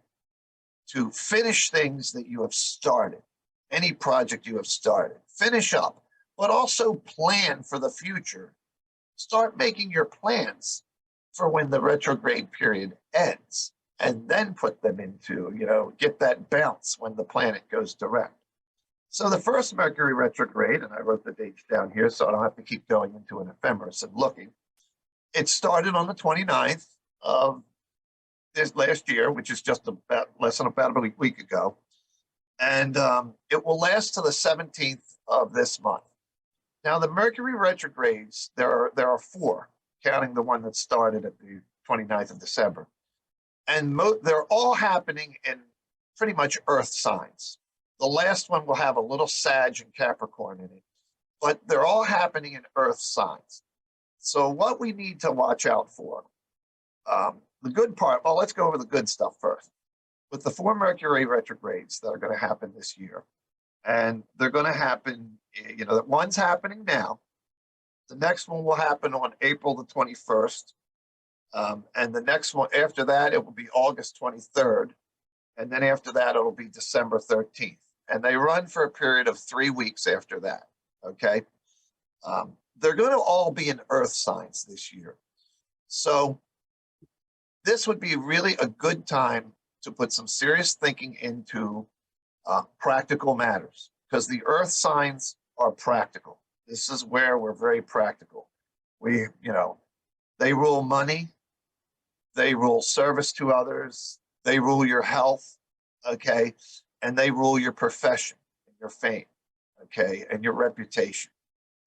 Speaker 5: to finish things that you have started, any project you have started, finish up, but also plan for the future. Start making your plans for when the retrograde period ends, and then put them into, get that bounce when the planet goes direct. So the first Mercury retrograde, and I wrote the dates down here so I don't have to keep going into an ephemeris and looking. It started on the 29th of this last year, which is just less than about a week ago. And it will last to the 17th of this month. Now, the Mercury retrogrades, there are 4, counting the one that started at the 29th of December. And they're all happening in pretty much Earth signs. The last one will have a little Sag and Capricorn in it, but they're all happening in Earth signs. So what we need to watch out for, the good part, well, let's go over the good stuff first. With the 4 Mercury retrogrades that are going to happen this year, and they're going to happen, one's happening now. The next one will happen on April the 21st. And the next one after that, it will be August 23rd. And then after that, it'll be December 13th. and they run for a period of 3 weeks after that. Okay. They're going to all be in earth signs this year. So this would be really a good time to put some serious thinking into practical matters, because the earth signs are practical. This is where we're very practical. We, they rule money, they rule service to others, they rule your health, okay, and they rule your profession, and your fame, okay, and your reputation.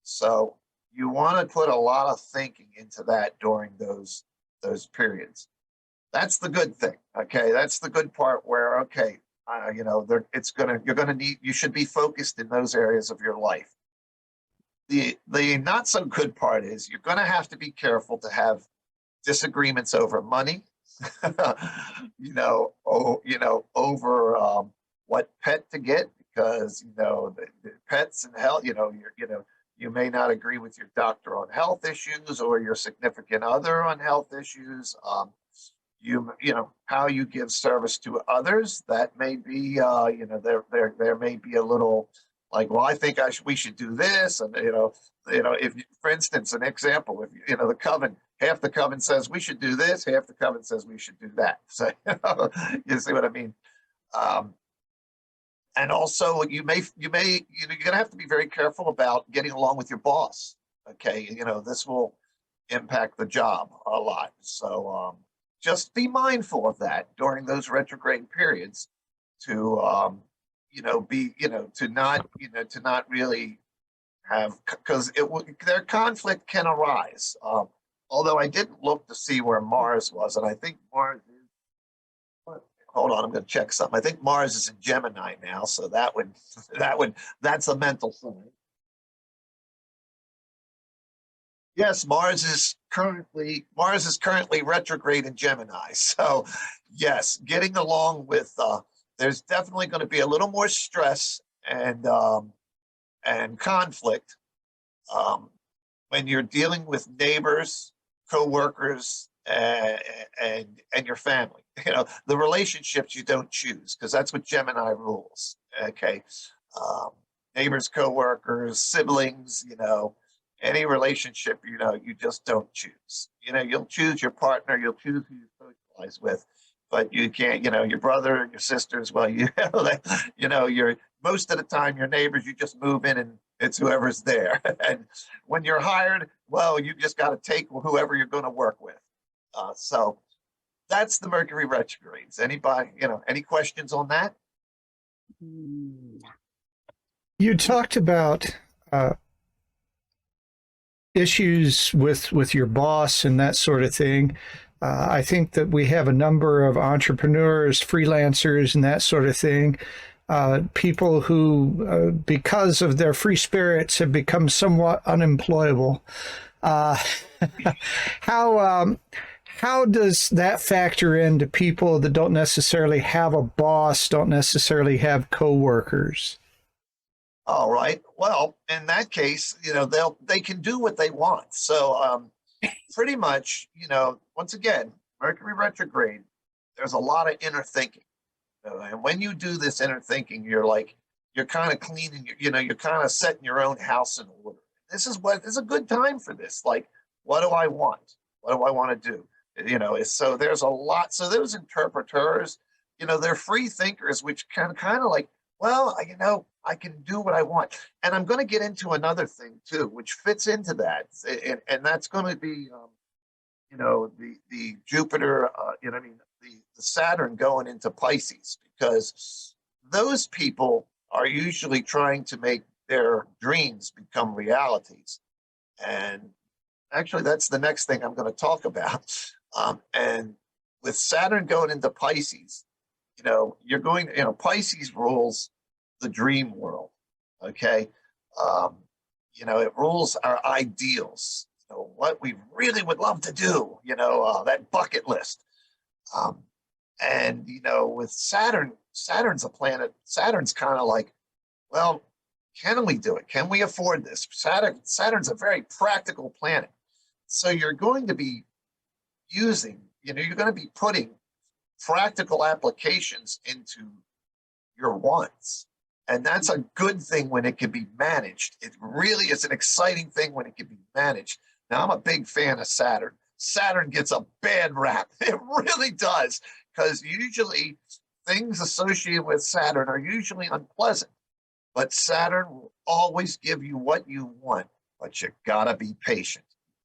Speaker 5: So you want to put a lot of thinking into that during those periods. That's the good thing, okay. That's the good part where, okay, you should be focused in those areas of your life. The not so good part is you're going to have to be careful to have disagreements over money, over what pet to get, because the pets and health, you may not agree with your doctor on health issues or your significant other on health issues. How you give service to others, that may be, there may be a little like, well, I think we should do this. And, if, for instance, an example, if, the coven, half the coven says we should do this, half the coven says we should do that. So, you see what I mean? And also you're going to have to be very careful about getting along with your boss. Okay. This will impact the job a lot. So, just be mindful of that during those retrograde periods to, to not really have, because their conflict can arise. Although I didn't look to see where Mars was, and I think Mars is, hold on, I'm going to check something. I think Mars is in Gemini now, so that's a mental sign. Yes, Mars is currently retrograde in Gemini. So yes, getting along with, there's definitely going to be a little more stress and conflict when you're dealing with neighbors, co-workers, and your family. The relationships you don't choose, because that's what Gemini rules. Okay. Neighbors, co-workers, siblings, any relationship, you just don't choose. You'll choose your partner, you'll choose who you socialize with, but you can't, your brother and your sisters, well, you're most of the time your neighbors, you just move in and it's whoever's there. And when you're hired, well, you just got to take whoever you're going to work with. So that's the Mercury retrogrades. Anybody, any questions on that?
Speaker 2: You talked about issues with your boss and that sort of thing. I think that we have a number of entrepreneurs, freelancers, and that sort of thing. People who, because of their free spirits, have become somewhat unemployable. How does that factor into people that don't necessarily have a boss, don't necessarily have coworkers?
Speaker 5: All right. Well, in that case, they can do what they want. So pretty much, once again, Mercury retrograde, there's a lot of inner thinking. And when you do this inner thinking, you're kind of cleaning, you're kind of setting your own house in order. This is a good time for this. Like, what do I want? What do I want to do? So there's a lot. So those interpreters, they're free thinkers, which kind of like, well, I can do what I want. And I'm going to get into another thing too, which fits into that. And that's going to be, the Jupiter, the Saturn going into Pisces, because those people are usually trying to make their dreams become realities. And actually, that's the next thing I'm going to talk about. And with Saturn going into Pisces, Pisces rules the dream world. Okay. It rules our ideals, what we really would love to do, that bucket list. And, with Saturn's a planet. Saturn's kind of like, well, can we do it? Can we afford this? Saturn's a very practical planet. So you're going to be you're going to be putting practical applications into your wants. And that's a good thing when it can be managed. It really is an exciting thing when it can be managed. Now, I'm a big fan of Saturn. Saturn gets a bad rap. It really does, because usually things associated with Saturn are usually unpleasant. But Saturn will always give you what you want, but you gotta be patient.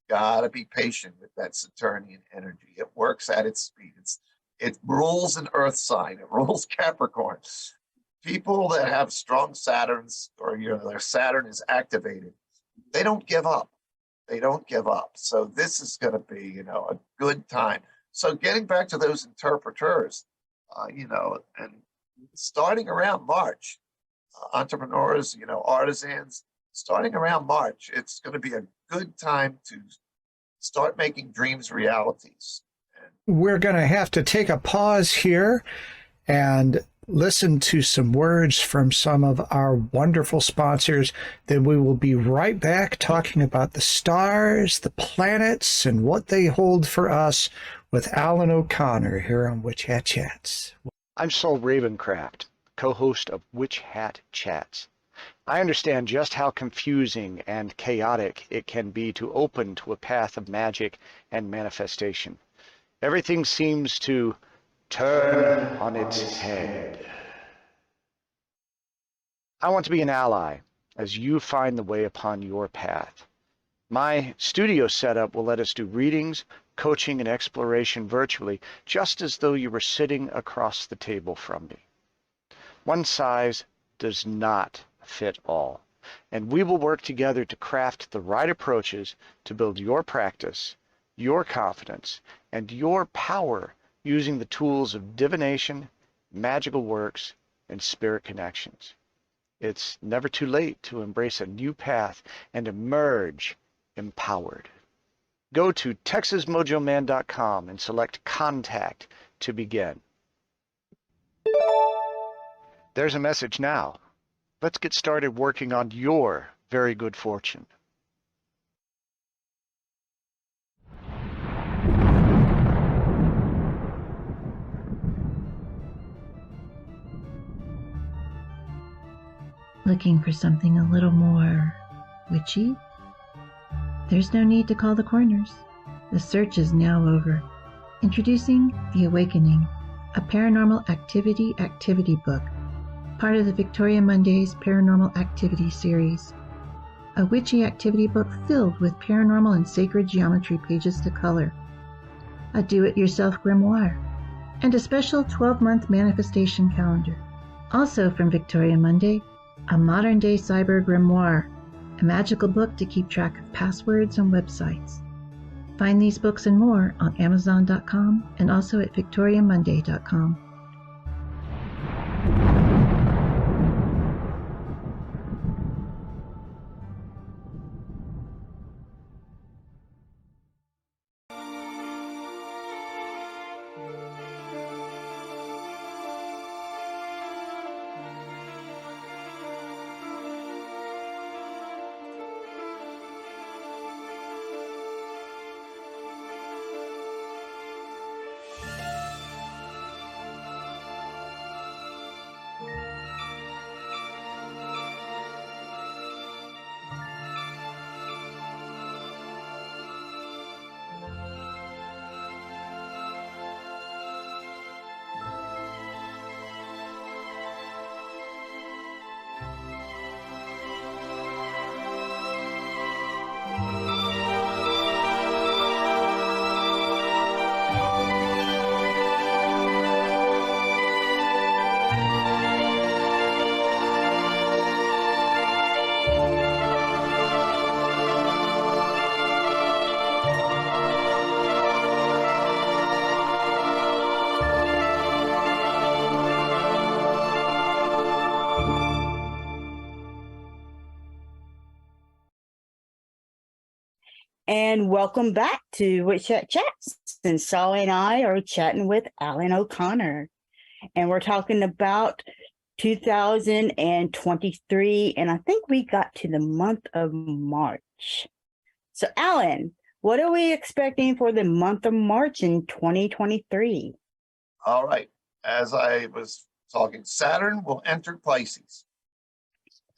Speaker 5: Gotta be patient with that Saturnian energy. It works at its speed. It rules an Earth sign. It rules Capricorn. People that have strong Saturns, or their Saturn is activated, they don't give up. They don't give up. So this is going to be, a good time. So getting back to those interpreters, and starting around March, entrepreneurs, artisans, starting around March, it's going to be a good time to start making dreams realities.
Speaker 2: We're going to have to take a pause here and listen to some words from some of our wonderful sponsors. Then we will be right back talking about the stars, the planets, and what they hold for us with Alan O'Connor here on Witch Hat Chats.
Speaker 4: I'm Saul Ravencraft, co-host of Witch Hat Chats. I understand just how confusing and chaotic it can be to open to a path of magic and manifestation. Everything seems to turn on its head. I want to be an ally as you find the way upon your path. My studio setup will let us do readings, coaching, and exploration virtually, just as though you were sitting across the table from me. One size does not fit all, and we will work together to craft the right approaches to build your practice, your confidence, and your power using the tools of divination, magical works, and spirit connections. It's never too late to embrace a new path and emerge empowered. Go to TexasMojoMan.com and select Contact to begin. There's a message now. Let's get started working on your very good fortune.
Speaker 6: Looking for something a little more witchy? There's no need to call the corners. The search is now over. Introducing The Awakening, a paranormal activity book, part of the Victoria Munday's Paranormal Activity series. A witchy activity book filled with paranormal and sacred geometry pages to color. A do-it-yourself grimoire, and a special 12-month manifestation calendar. Also from Victoria Monday, a modern-day cyber grimoire, a magical book to keep track of passwords and websites. Find these books and more on Amazon.com and also at VictoriaMonday.com.
Speaker 1: And welcome back to Witch Chat Chats. And Saul and I are chatting with Alan O'Connor. And we're talking about 2023. And I think we got to the month of March. So, Alan, what are we expecting for the month of March in 2023?
Speaker 5: All right. As I was talking, Saturn will enter Pisces.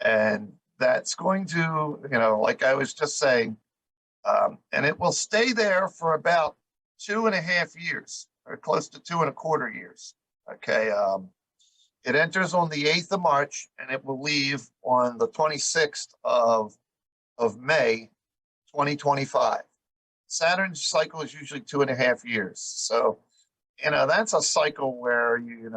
Speaker 5: And that's going to, like I was just saying, and it will stay there for about 2.5 years, or close to 2.25 years. Okay. It enters on the 8th of March, and it will leave on the 26th of May, 2025. Saturn's cycle is usually 2.5 years. So, that's a cycle where, you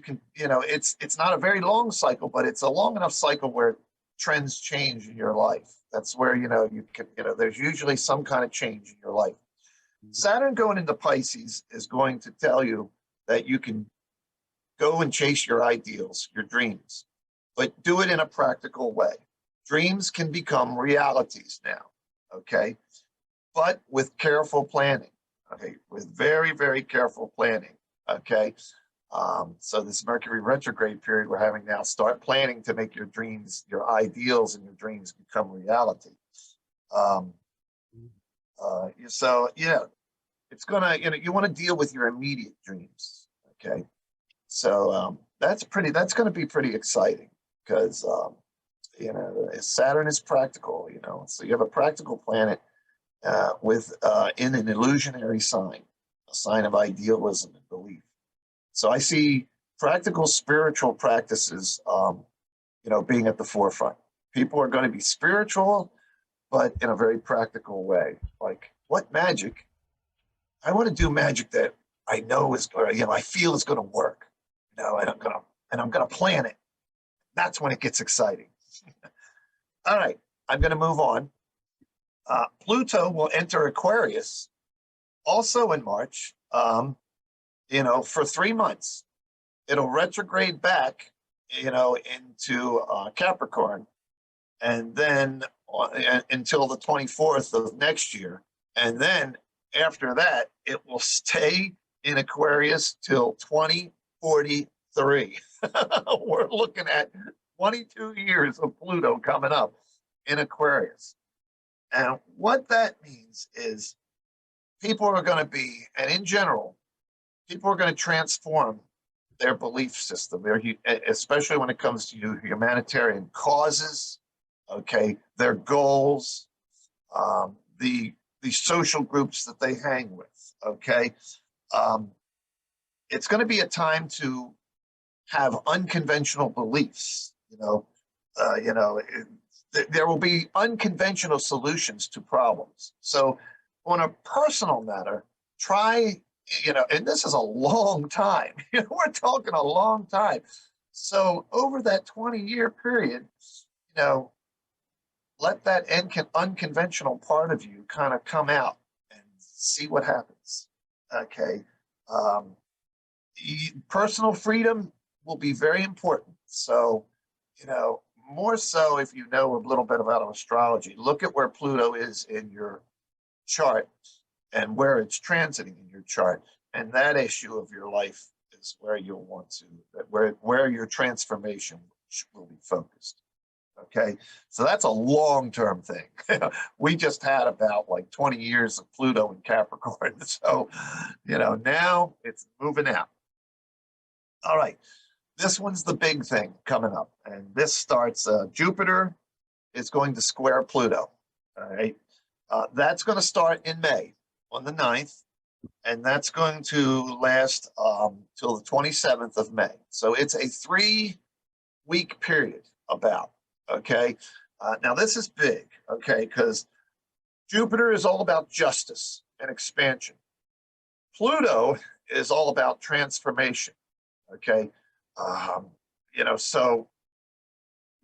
Speaker 5: can, it's not a very long cycle, but it's a long enough cycle where trends change in your life. That's where, you can, there's usually some kind of change in your life. Saturn going into Pisces is going to tell you that you can go and chase your ideals, your dreams, but do it in a practical way. Dreams can become realities now, okay? But with careful planning, okay? With very, very careful planning, okay? So this Mercury retrograde period we're having now, start planning to make your dreams, your ideals and your dreams become reality. So, it's gonna, you want to deal with your immediate dreams, okay? So that's going to be pretty exciting because, Saturn is practical, so you have a practical planet in an illusionary sign, a sign of idealism and belief. So I see practical spiritual practices, being at the forefront. People are going to be spiritual, but in a very practical way. Like, what magic? I want to do magic that I know is, I feel is going to work. And I'm gonna plan it. That's when it gets exciting. All right, I'm gonna move on. Pluto will enter Aquarius also in March. For 3 months. It'll retrograde back, into Capricorn, and then until the 24th of next year, and then after that, it will stay in Aquarius till 2043. We're looking at 22 years of Pluto coming up in Aquarius. And what that means is people are going to be, and in general, people are going to transform their belief system, especially when it comes to humanitarian causes, okay, their goals, the social groups that they hang with, okay. It's going to be a time to have unconventional beliefs. There will be unconventional solutions to problems. So on a personal matter, try, and this is a long time, we're talking a long time. So over that 20-year period, let that unconventional part of you kind of come out and see what happens. Okay. Personal freedom will be very important. So, more so if you know a little bit about astrology, look at where Pluto is in your chart and where it's transiting in your chart. And that issue of your life is where you'll want to, where your transformation will be focused. Okay. So that's a long-term thing. We just had about like 20 years of Pluto in Capricorn. So, now it's moving out. All right. This one's the big thing coming up. And this starts, Jupiter is going to square Pluto. All right. That's going to start in May on the 9th. And that's going to last till the 27th of May. So it's a 3-week period about. Okay. Now this is big. Okay. Because Jupiter is all about justice and expansion. Pluto is all about transformation. Okay. So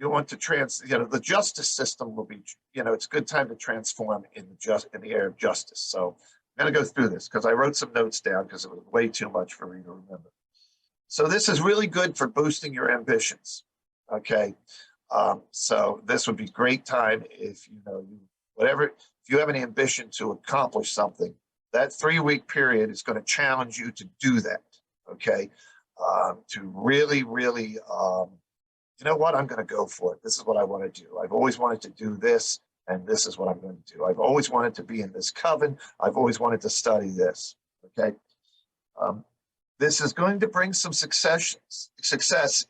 Speaker 5: you want to the justice system will be, it's a good time to transform in the area of justice. So I'm going to go through this because I wrote some notes down because it was way too much for me to remember. So this is really good for boosting your ambitions. Okay. So this would be great time if, if you have an ambition to accomplish something, that 3-week period is going to challenge you to do that. Okay. To really, really, you know what, I'm going to go for it. This is what I want to do. I've always wanted to do this, and this is what I'm going to do. I've always wanted to be in this coven. I've always wanted to study this. Okay. This is going to bring some success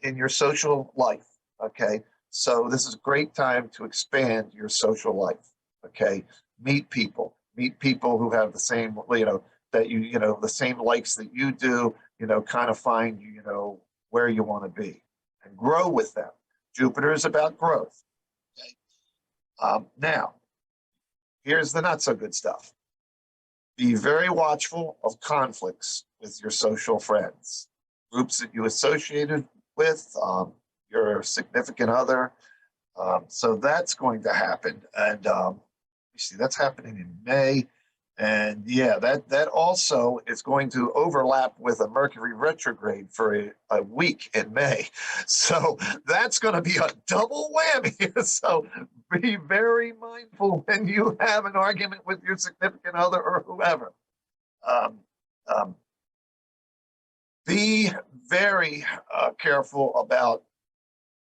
Speaker 5: in your social life. Okay. So this is a great time to expand your social life. Okay. Meet people who have the same, that the same likes that you do, kind of find, where you want to be and grow with them. Jupiter is about growth. Okay. Now, here's the not so good stuff. Be very watchful of conflicts with your social friends, groups that you associated with, your significant other. So that's going to happen. And you see, that's happening in May. And yeah, that also is going to overlap with a Mercury retrograde for a week in May. So that's going to be a double whammy. So be very mindful when you have an argument with your significant other or whoever. Be very careful about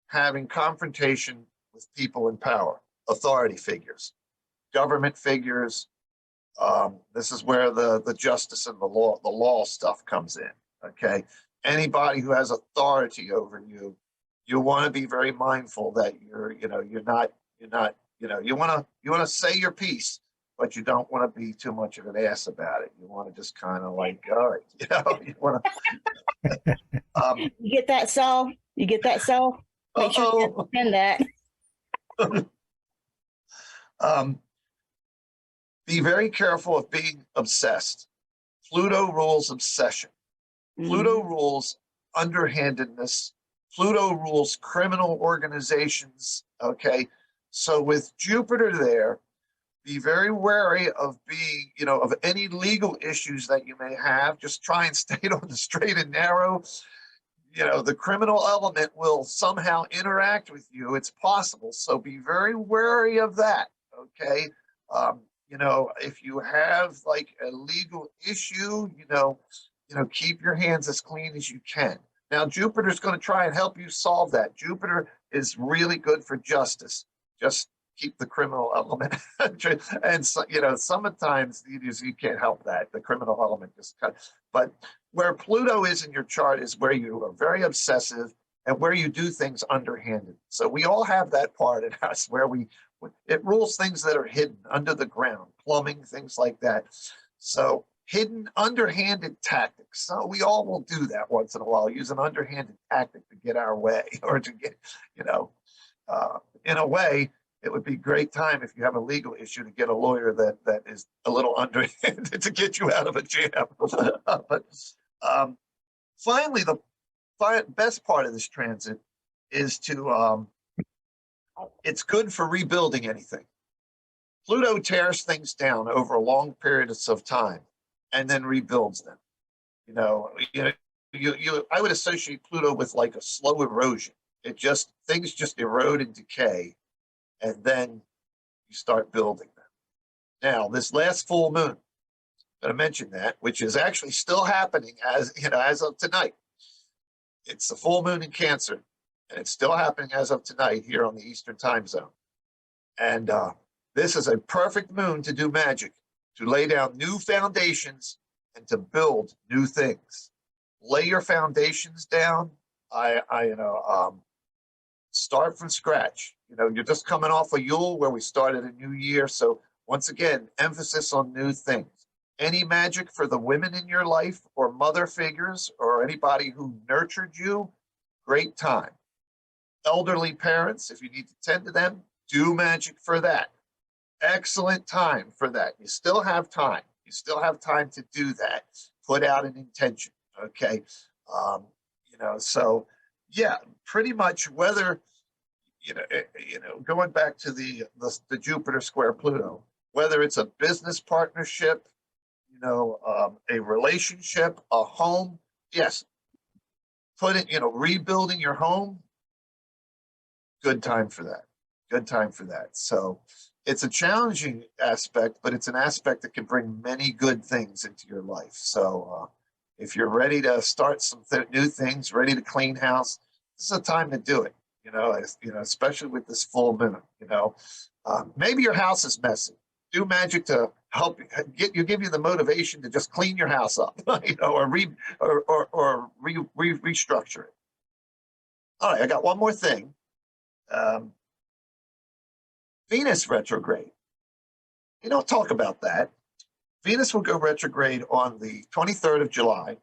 Speaker 5: having confrontation with people in power, authority figures, government figures. This is where the justice and the law stuff comes in. Okay, anybody who has authority over you, you want to be very mindful that you want to say your piece, but you don't want to be too much of an ass about it. You want to just kind of like, all right, you want to.
Speaker 1: You get that, Saul? You get that, Saul? Make sure you understand that.
Speaker 5: Be very careful of being obsessed. Pluto rules obsession. Pluto rules underhandedness. Pluto rules criminal organizations. Okay. So with Jupiter there, be very wary of being, of any legal issues that you may have. Just try and stay on the straight and narrow. The criminal element will somehow interact with you. It's possible. So be very wary of that. Okay. If you have like a legal issue, keep your hands as clean as you can. Now, Jupiter's going to try and help you solve that. Jupiter is really good for justice. Just keep the criminal element. And, sometimes you can't help that. The criminal element just but where Pluto is in your chart is where you are very obsessive and where you do things underhanded. So we all have that part in us where it rules things that are hidden under the ground, plumbing, things like that. So hidden, underhanded tactics. So we all will do that once in a while, use an underhanded tactic to get our way or to get, in a way, it would be a great time if you have a legal issue to get a lawyer that is a little underhanded to get you out of a jam. But finally, the best part of this transit is to it's good for rebuilding anything. Pluto tears things down over a long period of time and then rebuilds them. I would associate Pluto with like a slow erosion. Things just erode and decay, and then you start building them. Now, this last full moon, I'm going to mention that, which is actually still happening as of tonight. It's the full moon in Cancer. And it's still happening as of tonight here on the Eastern time zone. And this is a perfect moon to do magic, to lay down new foundations and to build new things. Lay your foundations down. Start from scratch. You're just coming off of Yule where we started a new year. So once again, emphasis on new things. Any magic for the women in your life or mother figures or anybody who nurtured you, great time. Elderly parents, if you need to tend to them, do magic for that. Excellent time for that. You still have time. You still have time to do that. Put out an intention. Okay. So yeah, pretty much whether, going back to the Jupiter square Pluto, whether it's a business partnership, a relationship, a home, yes, rebuilding your home, good time for that. Good time for that. So it's a challenging aspect, but it's an aspect that can bring many good things into your life. So if you're ready to start some new things, ready to clean house, this is a time to do it. Especially with this full moon. Maybe your house is messy. Do magic to help give you the motivation to just clean your house up, or restructure it. All right, I got one more thing. Venus retrograde. You don't talk about that. Venus will go retrograde on the 23rd of July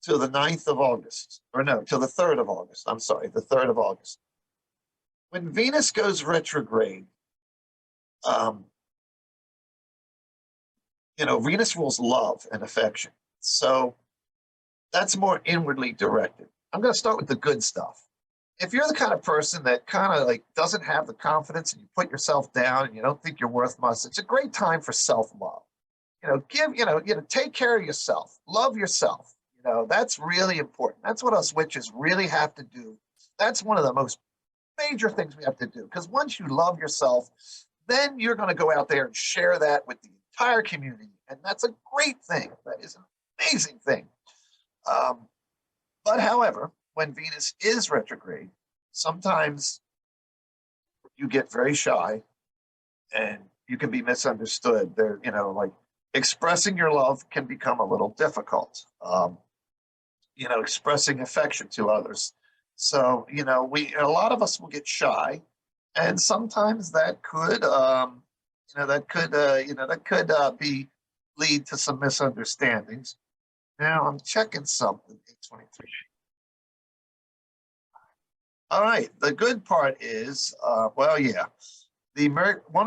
Speaker 5: to the 9th of August, or no, to the 3rd of August. I'm sorry, the 3rd of August. When Venus goes retrograde, Venus rules love and affection. So that's more inwardly directed. I'm going to start with the good stuff. If you're the kind of person that kind of like doesn't have the confidence and you put yourself down and you don't think you're worth much, it's a great time for self-love. Take care of yourself, love yourself. That's really important. That's what us witches really have to do. That's one of the most major things we have to do, because once you love yourself, then you're going to go out there and share that with the entire community. And that's a great thing. That is an amazing thing. But however, when Venus is retrograde, sometimes you get very shy and you can be misunderstood. Like expressing your love can become a little difficult. Expressing affection to others. So, a lot of us will get shy, and sometimes that could, lead to some misunderstandings. Now I'm checking something. 823. All right. The good part is, one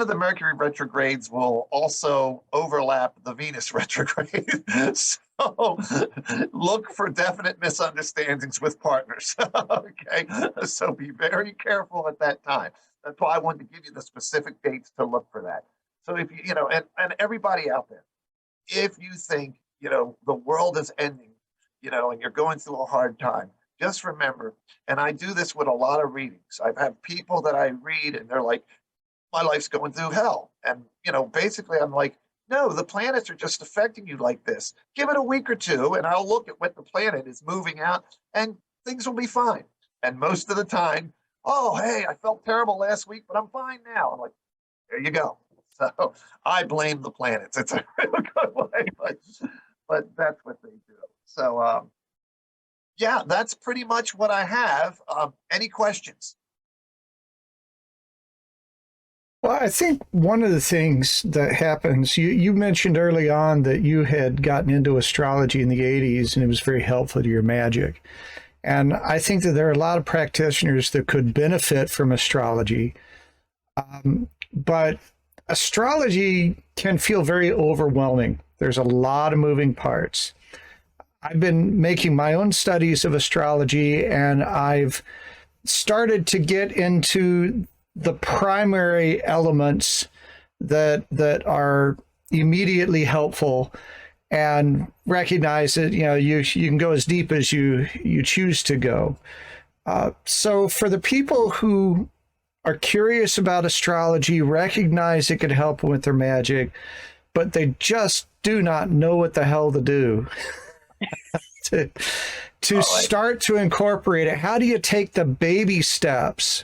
Speaker 5: of the Mercury retrogrades will also overlap the Venus retrograde. So look for definite misunderstandings with partners. Okay. So be very careful at that time. That's why I wanted to give you the specific dates to look for that. So if and everybody out there, if you think, the world is ending, and you're going through a hard time, just remember, and I do this with a lot of readings. I've had people that I read and they're like, my life's going through hell. And, basically I'm like, no, the planets are just affecting you like this. Give it a week or two and I'll look at what the planet is moving out and things will be fine. And most of the time, oh, hey, I felt terrible last week, but I'm fine now. I'm like, there you go. So I blame the planets. It's a real good way, but that's what they do. So, that's pretty much what I have. Any questions?
Speaker 2: Well, I think one of the things that happens, you mentioned early on that you had gotten into astrology in the 80s and it was very helpful to your magic. And I think that there are a lot of practitioners that could benefit from astrology. But astrology can feel very overwhelming. There's a lot of moving parts. I've been making my own studies of astrology and I've started to get into the primary elements that are immediately helpful and recognize that you can go as deep as you choose to go. So for the people who are curious about astrology, recognize it could help them with their magic, but they just do not know what the hell to do to start to incorporate it. How do you take the baby steps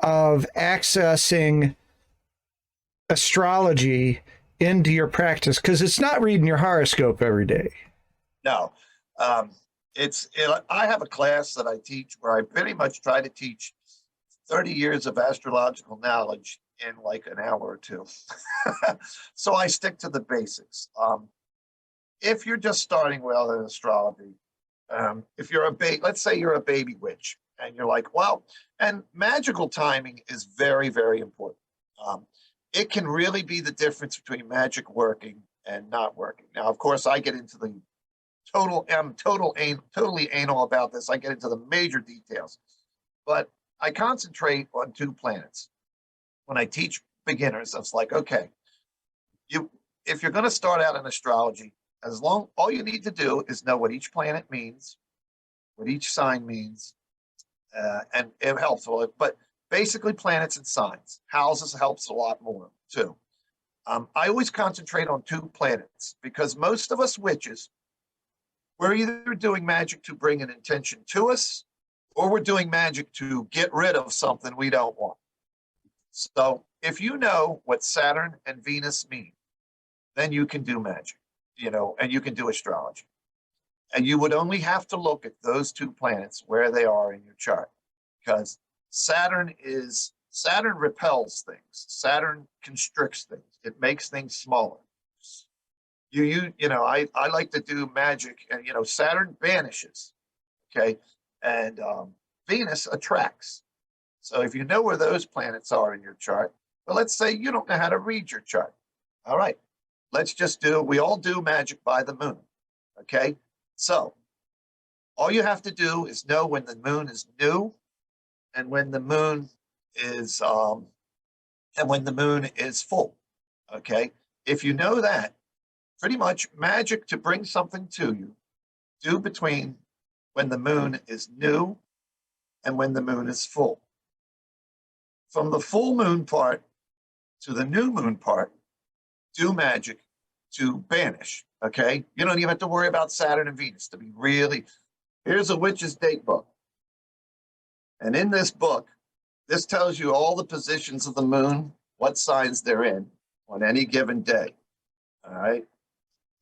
Speaker 2: of accessing astrology into your practice? Because it's not reading your horoscope every day.
Speaker 5: No. I have a class that I teach where I pretty much try to teach 30 years of astrological knowledge in like an hour or two. So I stick to the basics. If you're just starting well in astrology, if you're let's say you're a baby witch, and you're like, well, and magical timing is very, very important. It can really be the difference between magic working and not working. Now, of course, I get into the totally anal about this. I get into the major details, but I concentrate on 2 planets. When I teach beginners, it's like, okay, if you're going to start out in astrology, all you need to do is know what each planet means, what each sign means, and it helps. But basically planets and signs. Houses helps a lot more too. I always concentrate on 2 planets because most of us witches, we're either doing magic to bring an intention to us or we're doing magic to get rid of something we don't want. So if you know what Saturn and Venus mean, then you can do magic, and you can do astrology. And you would only have to look at those 2 planets where they are in your chart, because Saturn repels things. Saturn constricts things. It makes things smaller. I like to do magic, and Saturn banishes, okay, and Venus attracts. So if you know where those planets are in your chart, well, let's say you don't know how to read your chart. All right, we all do magic by the moon, okay? So all you have to do is know when the moon is new and when the moon is full, okay? If you know that, pretty much magic to bring something to you, do between when the moon is new and when the moon is full. From the full moon part to the new moon part, do magic to banish, okay? You don't even have to worry about Saturn and Venus to be really. Here's a witch's date book. And in this book, this tells you all the positions of the moon, what signs they're in on any given day, all right?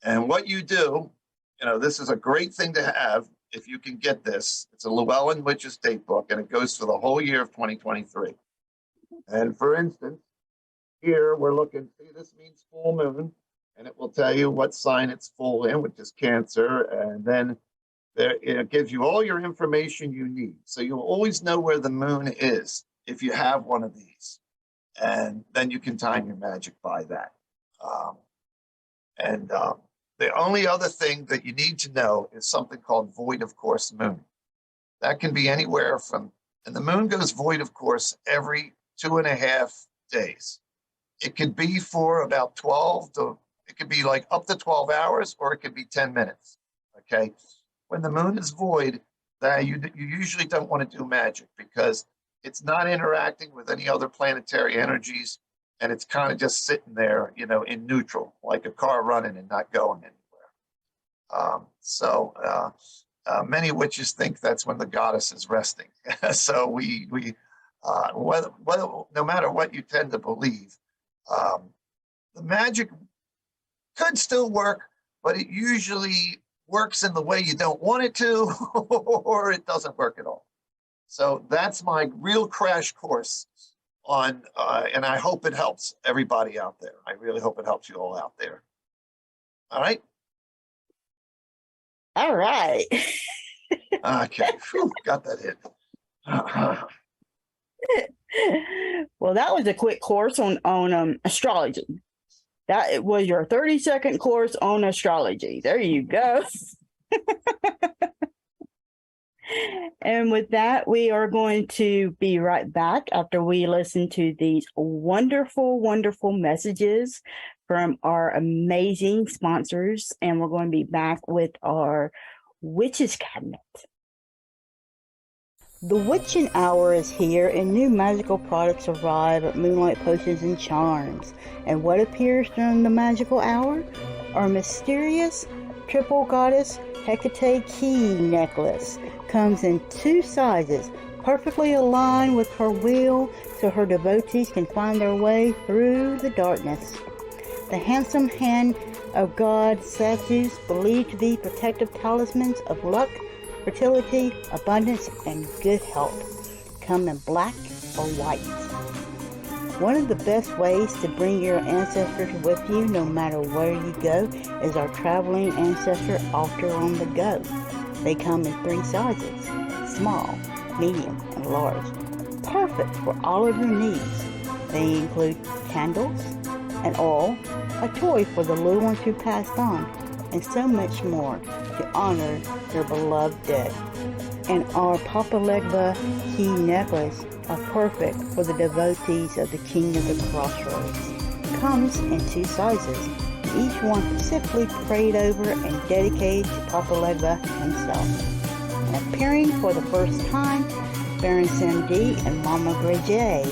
Speaker 5: And what you do, this is a great thing to have if you can get this. It's a Llewellyn Witch's Date Book, and it goes for the whole year of 2023. And for instance, here we're looking, see, this means full moon, and it will tell you what sign it's full in, which is Cancer, and then it gives you all your information you need. So you'll always know where the moon is if you have one of these. And then you can time your magic by that. The only other thing that you need to know is something called void of course moon. That can be anywhere from, and the moon goes void of course every 2.5 days. It could be for about it could be like up to 12 hours, or it could be 10 minutes, okay? When the moon is void, you usually don't want to do magic because it's not interacting with any other planetary energies, and it's kind of just sitting there, in neutral, like a car running and not going anywhere. Many witches think that's when the goddess is resting. So no matter what you tend to believe, the magic could still work, but it usually works in the way you don't want it to, or it doesn't work at all. So that's my real crash course on, and I hope it helps everybody out there. I really hope it helps you all out there. All right?
Speaker 1: All right.
Speaker 5: Okay, whew, got that in.
Speaker 1: Well, that was a quick course on astrology. That was your 30-second course on astrology. There you go. And with that, we are going to be right back after we listen to these wonderful, wonderful messages from our amazing sponsors. And we're going to be back with our Witches Cabinet. The Witching Hour is here, and new magical products arrive at Moonlight Potions and Charms. And what appears during the magical hour? Our mysterious triple goddess Hecate key necklace comes in 2 sizes, perfectly aligned with her will, so her devotees can find their way through the darkness. The handsome hand of God statues, believed to be protective talismans of luck, fertility, abundance, and good health, come in black or white. One of the best ways to bring your ancestors with you no matter where you go is our traveling ancestor altar on the go. They come in 3 sizes, small, medium, and large, perfect for all of your needs. They include candles, an oil, a toy for the little ones who passed on, and so much more to honor their beloved dead. And our Papa Legba key necklace are perfect for the devotees of the King of the Crossroads. Comes in 2 sizes, each one specifically prayed over and dedicated to Papa Legba himself. And appearing for the first time, Baron Sam D and Mama Gray J,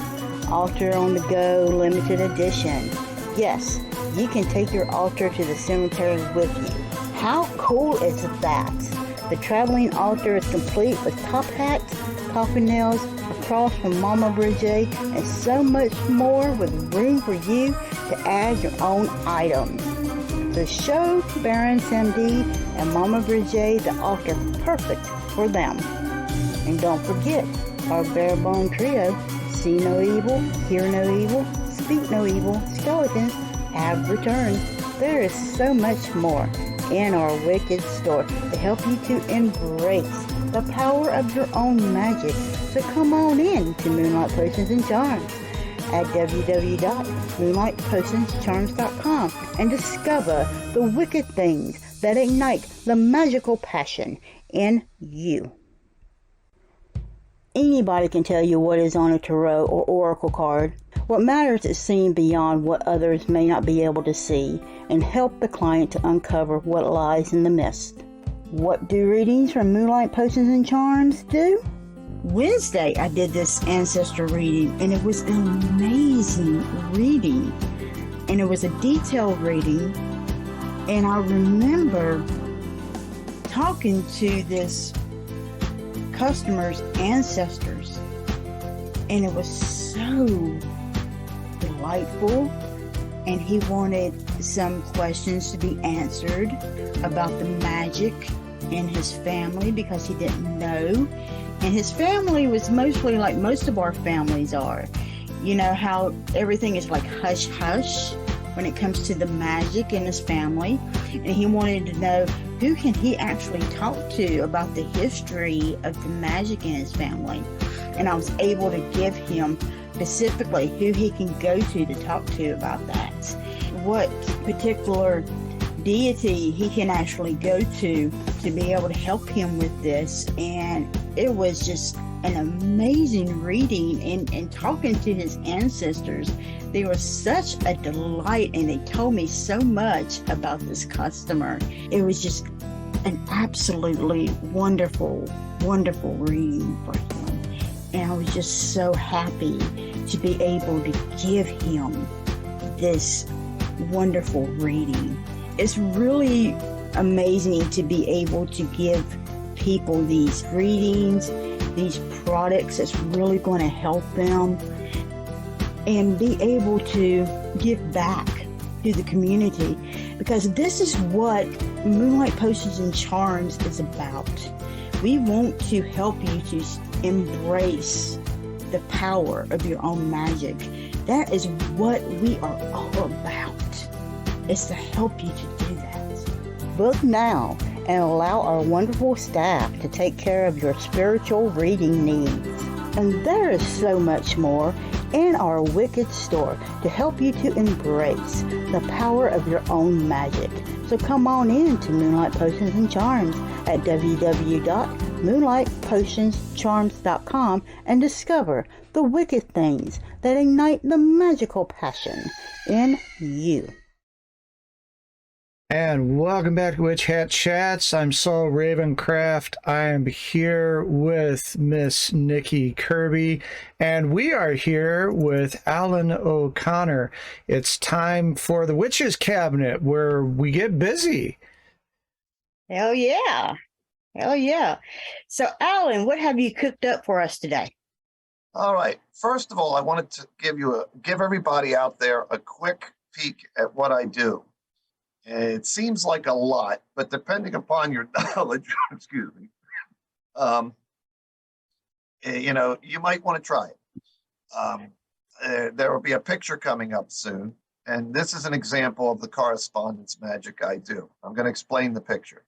Speaker 1: Altar on the Go limited edition. Yes, you can take your altar to the cemetery with you. How cool is that? The traveling altar is complete with top hats, coffin nails, a cross from Mama Bridget, and so much more with room for you to add your own items. So show Baron MD and Mama Bridget the altar perfect for them. And don't forget, Our bare bone trio, see no evil, hear no evil, speak no evil, skeletons have returned. There is so much more in our wicked store to help you to embrace the power of your own magic. So come on in to Moonlight Potions and Charms at www.moonlightpotionscharms.com and discover the wicked things that ignite the magical passion in you. Anybody can tell you what is on a tarot or oracle card. What matters is seeing beyond what others may not be able to see and help the client to uncover what lies in the mist. What do readings from Moonlight Potions and Charms do? Wednesday, I did this ancestor reading, and it was an amazing reading. And it was a detailed reading. And I remember talking to this customer's ancestors, and it was so delightful. And he wanted some questions to be answered about the magic in his family because he didn't know. And his family was mostly like most of our families are. You know how everything is like hush hush when it comes to the magic in his family. And he wanted to know who can he actually talk to about the history of the magic in his family. And I was able to give him specifically who he can go to talk to about that. What particular deity he can actually go to be able to help him with this. And it was just an amazing reading, and talking to his ancestors, they were such a delight, and they told me so much about this customer. It was just an absolutely wonderful reading for him, and I was just so happy to be able to give him this wonderful reading. It's really amazing to be able to give people these readings, these products that's really going to help them, and be able to give back to the community, because this is what Moonlight Potions and Charms is about. We want to help you to embrace the power of your own magic. That is what we are all about. It's to help you to do that. Book now and allow our wonderful staff to take care of your spiritual reading needs. And there is so much more in our wicked store to help you to embrace the power of your own magic. So come on in to Moonlight Potions and Charms at www.moonlightpotionscharms.com and discover the wicked things that ignite the magical passion in you.
Speaker 2: And welcome back to Witch Hat Chats. I'm Saul Ravencraft. I am here with Miss Nikki Kirby, and we are here with Alan O'Connor. It's time for the Witches Cabinet, where we get busy.
Speaker 1: Hell yeah. Hell yeah. So, Alan, what have you cooked up for us today?
Speaker 5: All right. First of all, I wanted to give everybody out there a quick peek at what I do. It seems like a lot, but depending upon your knowledge, excuse me, you might want to try it. There will be a picture coming up soon, and this is an example of the correspondence magic I do. I'm going to explain the picture.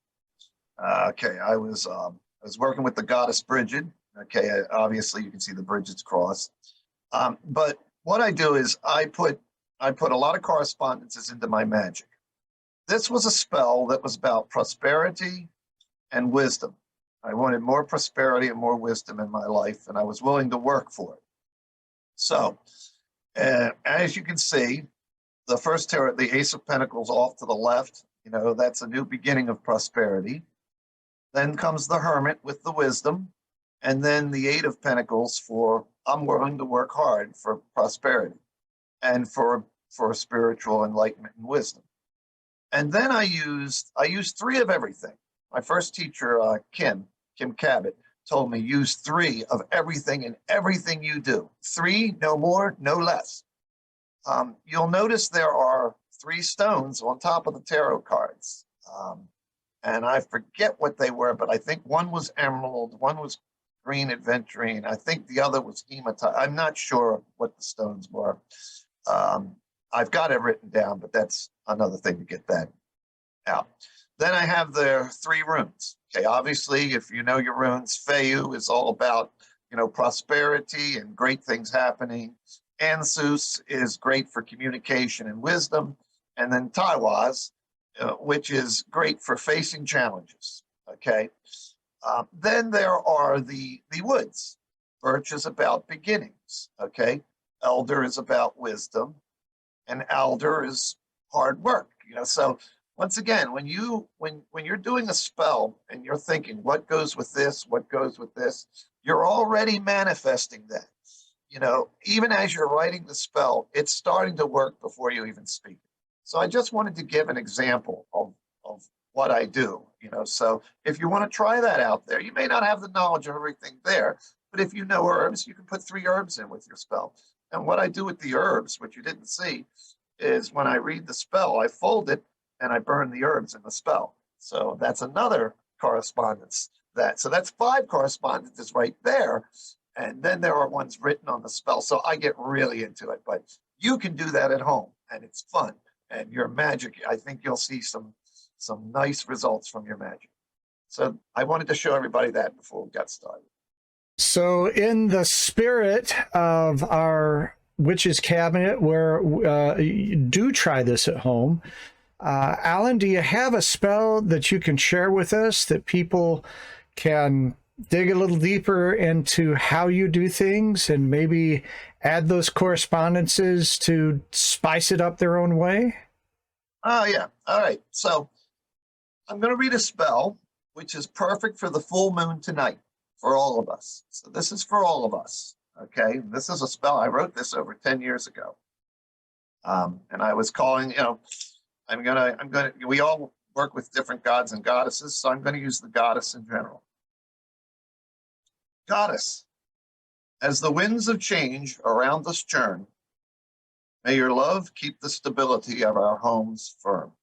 Speaker 5: Okay, I was working with the goddess Bridget. Okay, obviously you can see the Bridget's cross. But what I do is I put a lot of correspondences into my magic. This was a spell that was about prosperity and wisdom. I wanted more prosperity and more wisdom in my life, and I was willing to work for it. So, as you can see, the first tarot, the Ace of Pentacles off to the left, that's a new beginning of prosperity. Then comes the Hermit with the wisdom, and then the Eight of Pentacles for I'm willing to work hard for prosperity and for spiritual enlightenment and wisdom. And then I used three of everything. My first teacher, Kim Cabot, told me use three of everything in everything you do. Three, no more, no less. You'll notice there are three stones on top of the tarot cards. And I forget what they were, but I think one was emerald, one was green aventurine. I think the other was hematite. I'm not sure what the stones were. I've got it written down, but that's another thing to get that out. Then I have the 3 runes. Okay, obviously, if you know your runes, Feyu is all about, prosperity and great things happening. Ansus is great for communication and wisdom. And then Taiwas, which is great for facing challenges. Okay. Then there are the woods. Birch is about beginnings. Okay. Elder is about wisdom, and alder is hard work. So once again, when you're doing a spell and you're thinking what goes with this, you're already manifesting that. Even as you're writing the spell, it's starting to work before you even speak it. So I just wanted to give an example of what I do. So if you want to try that out there, you may not have the knowledge of everything there, but if you know herbs, you can put 3 herbs in with your spell. And what I do with the herbs, what you didn't see, is when I read the spell, I fold it and I burn the herbs in the spell. So that's another correspondence. So that's 5 correspondences right there. And then there are ones written on the spell. So I get really into it, but you can do that at home and it's fun. And your magic, I think you'll see some nice results from your magic. So I wanted to show everybody that before we got started.
Speaker 2: So in the spirit of our witch's cabinet, where do try this at home, Alan, do you have a spell that you can share with us that people can dig a little deeper into how you do things and maybe add those correspondences to spice it up their own way?
Speaker 5: Oh, yeah. All right. So I'm going to read a spell, which is perfect for the full moon tonight for all of us. So this is for all of us. Okay. This is a spell. I wrote this over 10 years ago. And I was calling, we all work with different gods and goddesses. So I'm going to use the goddess in general. Goddess, as the winds of change around us churn, may your love keep the stability of our homes firm.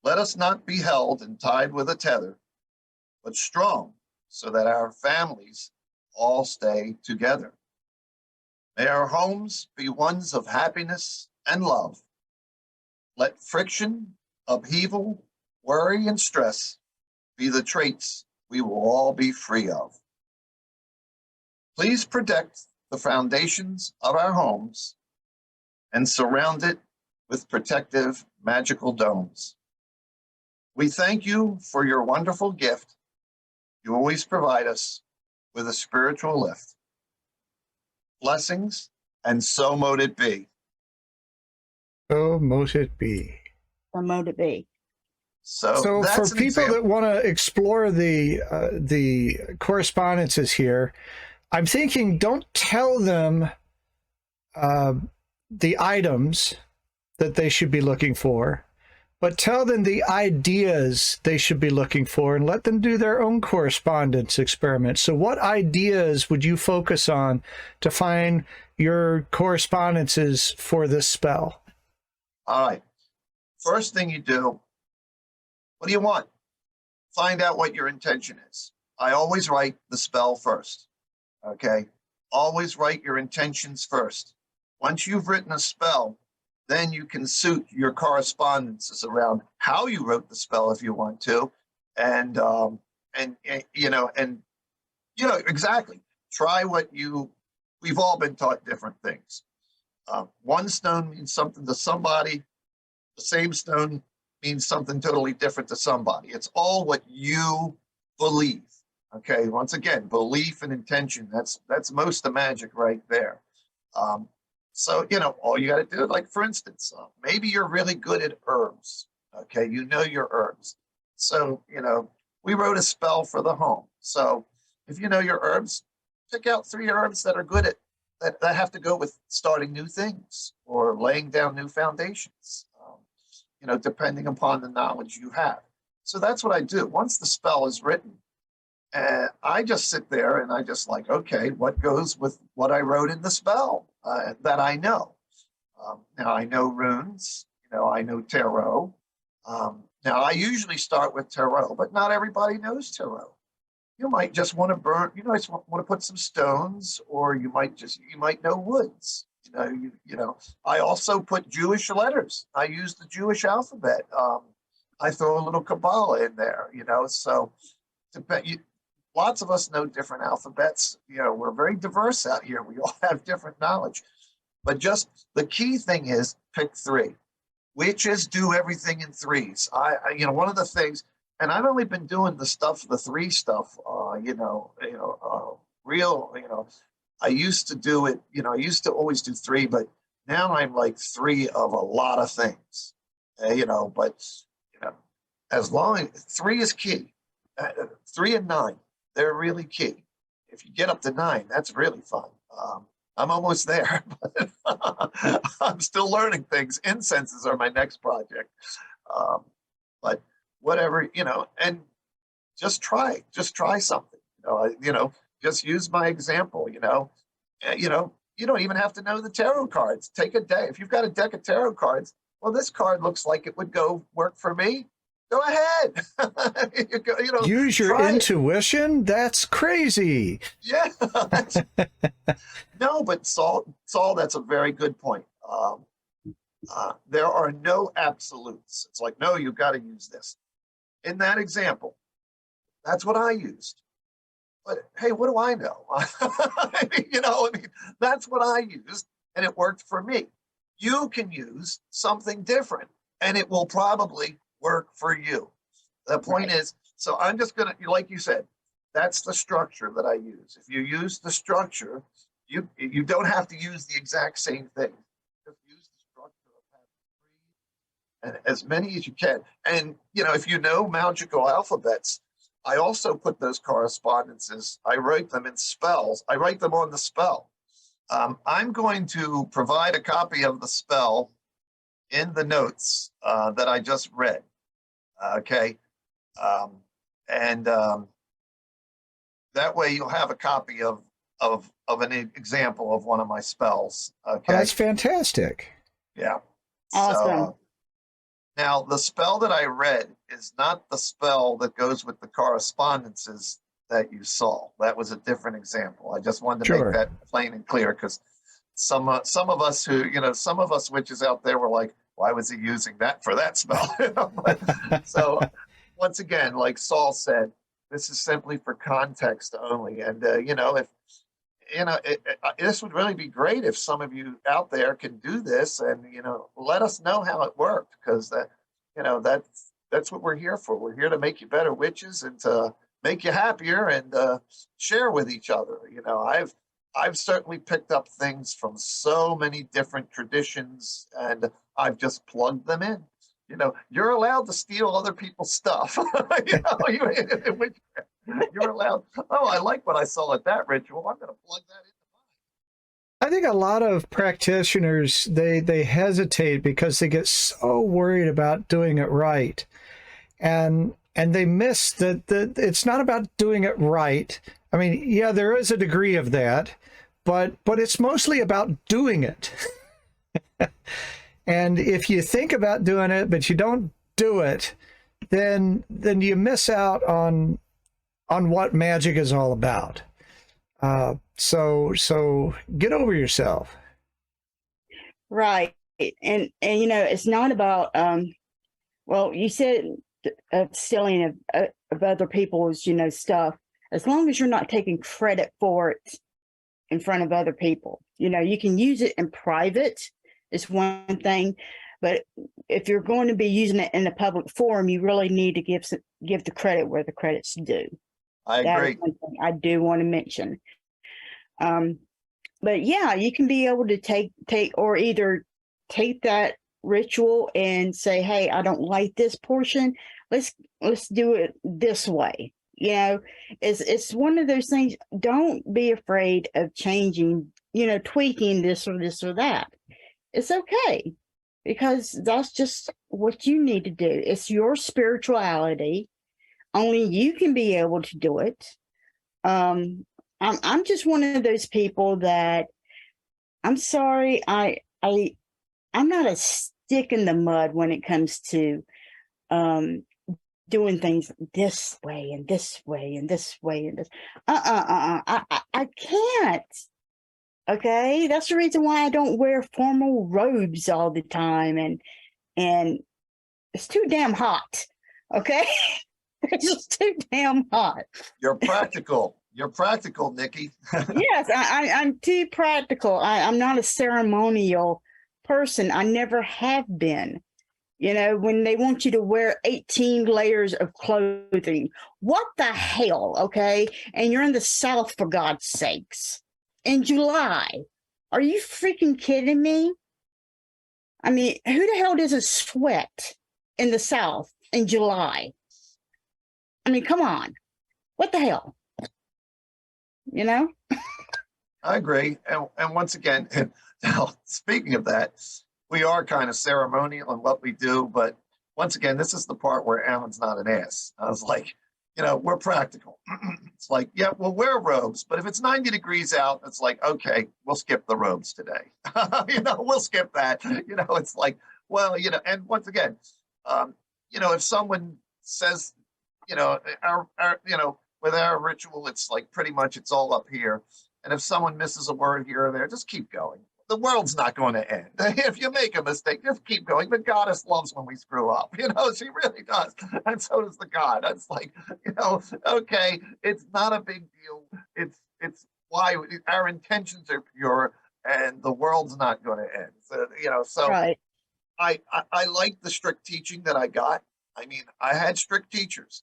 Speaker 5: Let us not be held and tied with a tether, but strong so that our families all stay together. May our homes be ones of happiness and love. Let friction, upheaval, worry, and stress be the traits we will all be free of. Please protect the foundations of our homes and surround it with protective magical domes. We thank you for your wonderful gift. You always provide us with a spiritual lift. Blessings, and so mote it be.
Speaker 2: So mote it be.
Speaker 1: So mote it be.
Speaker 5: So
Speaker 2: for people that want to explore the correspondences here, I'm thinking don't tell them the items that they should be looking for, but tell them the ideas they should be looking for and let them do their own correspondence experiment. So what ideas would you focus on to find your correspondences for this spell?
Speaker 5: All right. First thing you do, what do you want? Find out what your intention is. I always write the spell first. Okay? Always write your intentions first. Once you've written a spell, then you can suit your correspondences around how you wrote the spell if you want to, and exactly. Try what we've all been taught different things. One stone means something to somebody. The same stone means something totally different to somebody. It's all what you believe. Okay. Once again, belief and intention. That's most of magic right there. So, all you got to do, like, for instance, maybe you're really good at herbs. Okay. You know your herbs. So, we wrote a spell for the home. So if you know your herbs, pick out 3 herbs that are good at that have to go with starting new things or laying down new foundations, depending upon the knowledge you have. So that's what I do. Once the spell is written, I just sit there and I just like, okay, what goes with what I wrote in the spell that I know? Now I know runes, I know tarot. Now I usually start with tarot, but not everybody knows tarot. You might just want to burn, you know, just want to put some stones, or you might know woods. You know, I also put Jewish letters. I use the Jewish alphabet. I throw a little Kabbalah in there, you know, so lots of us know different alphabets. You know, we're very diverse out here. We all have different knowledge, but just the key thing is pick three. Witches do everything in threes. You know, one of the things, and I've only been doing the three stuff, real, you know, I used to do it, you know, I used to always do three, but now I'm like three of a lot of things, you know, but, you know, as long as three is key, 3 and 9, they're really key. If you get up to 9, that's really fun. I'm almost there, but I'm still learning things. Incenses are my next project. But whatever, you know, and just try something, you know, just use my example, you know, you don't even have to know the tarot cards. Take a day. If you've got a deck of tarot cards, well, this card looks like it would work for me. Go ahead. You know,
Speaker 2: use your intuition. That's crazy.
Speaker 5: Yeah. No, but Saul, that's a very good point. There are no absolutes. It's like, no, you've got to use this. In that example, that's what I used. But hey, what do I know? You know, I mean, that's what I used, and it worked for me. You can use something different, and it will probably work for you. The point is, so I'm just going to, like you said, that's the structure that I use. If you use the structure, you don't have to use the exact same thing. Just use the structure of having 3 and as many as you can. And, you know, if you know magical alphabets, I also put those correspondences, I write them in spells. I write them on the spell. I'm going to provide a copy of the spell in the notes that I just read. Okay. That way you'll have a copy of an example of one of my spells. Okay.
Speaker 2: Oh, that's fantastic.
Speaker 5: Yeah.
Speaker 1: Awesome.
Speaker 5: So, now, the spell that I read is not the spell that goes with the correspondences that you saw. That was a different example. I just wanted to make that plain and clear, because some of us who, you know, some of us witches out there were like, why was he using that for that spell? So once again, like Saul said, this is simply for context only. And, you know, if, you know, this would really be great if some of you out there can do this, and, you know, let us know how it worked, because you know, that's what we're here for. We're here to make you better witches and to make you happier and share with each other. You know, I've certainly picked up things from so many different traditions, and I've just plugged them in. You know, you're allowed to steal other people's stuff. You know, you're allowed. Oh, I like what I saw at that ritual. I'm going to plug that into mine.
Speaker 2: I think a lot of practitioners, they hesitate because they get so worried about doing it right, and they miss that it's not about doing it right. I mean, yeah, there is a degree of that, but it's mostly about doing it. And if you think about doing it but you don't do it, then you miss out on what magic is all about. So get over yourself.
Speaker 1: Right. And you know, it's not about well, you said stealing of other people's, you know, stuff. As long as you're not taking credit for it in front of other people. You know, you can use it in private. It's one thing, but if you're going to be using it in a public forum, you really need to give the credit where the credit's due.
Speaker 5: I agree.
Speaker 1: One thing I do want to mention. But yeah, you can be able to take or either take that ritual and say, hey, I don't like this portion. Let's do it this way. You know, it's one of those things. Don't be afraid of changing, you know, tweaking this or that. It's okay, because that's just what you need to do. It's your spirituality. Only you can be able to do it. I'm just one of those people that, I'm sorry, I'm not a stick in the mud when it comes to doing things this way and this way and this way and this. I can't. Okay, that's the reason why I don't wear formal robes all the time, and it's too damn hot. Okay, it's just too damn hot.
Speaker 5: You're practical. You're practical, Nikki.
Speaker 1: Yes, I'm too practical. I'm not a ceremonial person. I never have been. You know, when they want you to wear 18 layers of clothing, what the hell, okay? And you're in the South, for God's sakes, in July. Are you freaking kidding me? I mean, who the hell doesn't sweat in the South in July? I mean, come on. What the hell? You know?
Speaker 5: I agree. And once again, now, speaking of that, we are kind of ceremonial in what we do, but once again, this is the part where Alan's not an ass. I was like, we're practical. It's like, yeah, we'll wear robes, but if it's 90 degrees out, it's like, okay, we'll skip the robes today. We'll skip that. It's like, well, and once again, if someone says, our with our ritual, it's like pretty much it's all up here. And if someone misses a word here or there, just keep going. The world's not going to end. If you make a mistake, just keep going. The goddess loves when we screw up. She really does. And so does the god. It's like, okay, it's not a big deal. It's why our intentions are pure and the world's not going to end. So,
Speaker 1: Right.
Speaker 5: I like the strict teaching that I got. I mean, I had strict teachers,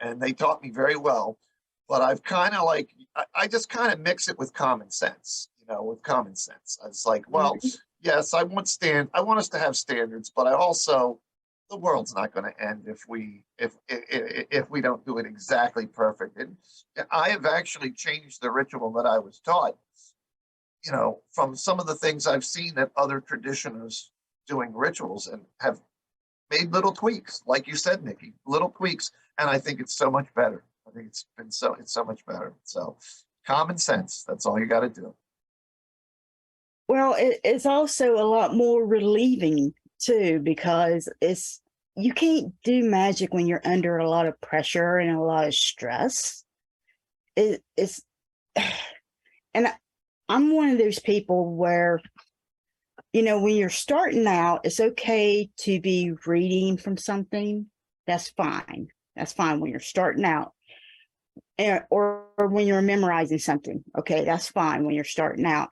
Speaker 5: and they taught me very well, but I've kind of I just kind of mix it with common sense. With common sense. It's like, well, yes, I want us to have standards, but I also, the world's not going to end if we don't do it exactly perfect. And I have actually changed the ritual that I was taught, from some of the things I've seen that other traditioners doing rituals and have made little tweaks, like you said, Nikki, little tweaks, and I think it's so much better. I think it's so much better. So common sense, that's all you got to do.
Speaker 1: Well, it's also a lot more relieving too, because you can't do magic when you're under a lot of pressure and a lot of stress. It's and I'm one of those people where, when you're starting out, it's okay to be reading from something. That's fine. That's fine when you're starting out. Or when you're memorizing something. Okay, that's fine when you're starting out.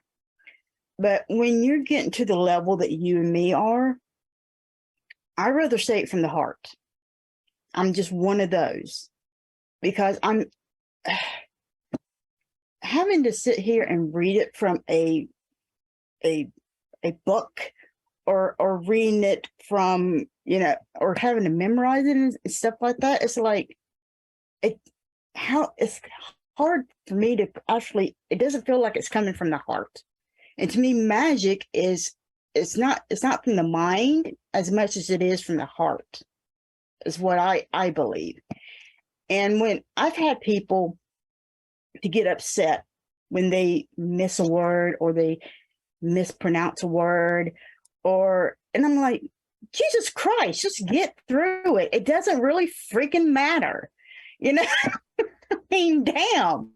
Speaker 1: But when you're getting to the level that you and me are, I'd rather say it from the heart. I'm just one of those, because I'm having to sit here and read it from a book, or reading it from, or having to memorize it and stuff like that. It's like, it's hard for me to actually, it doesn't feel like it's coming from the heart. And to me, magic it's not from the mind as much as it is from the heart, is what I believe. And when I've had people to get upset when they miss a word or they mispronounce a word, and I'm like, Jesus Christ, just get through it. It doesn't really freaking matter. I mean, damn.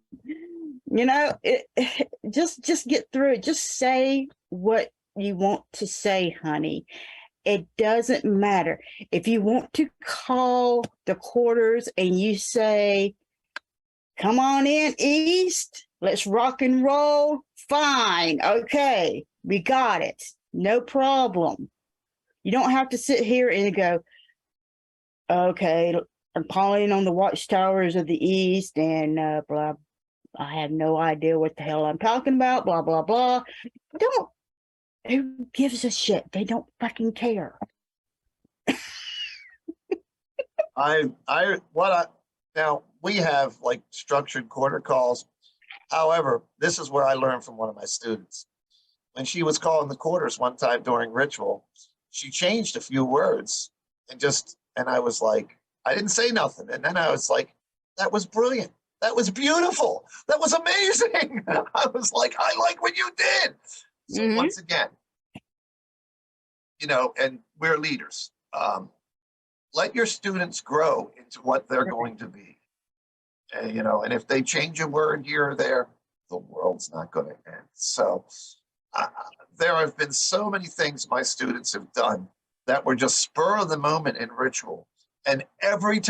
Speaker 1: Just get through it. Just say what you want to say, honey. It doesn't matter. If you want to call the quarters and you say, come on in, East, let's rock and roll, fine. Okay, we got it. No problem. You don't have to sit here and go, okay, I'm calling on the watchtowers of the East and blah. I have no idea what the hell I'm talking about, blah, blah, blah. Who gives a shit? They don't fucking care.
Speaker 5: Now we have like structured quarter calls. However, this is where I learned from one of my students. When she was calling the quarters one time during ritual, she changed a few words and I was like, I didn't say nothing. And then I was like, that was brilliant. That was beautiful. That was amazing. I was like, I like what you did. So once again, and we're leaders. let your students grow into what they're going to be. And, and if they change a word here or there, the world's not going to end. So there have been so many things my students have done that were just spur of the moment in ritual. And every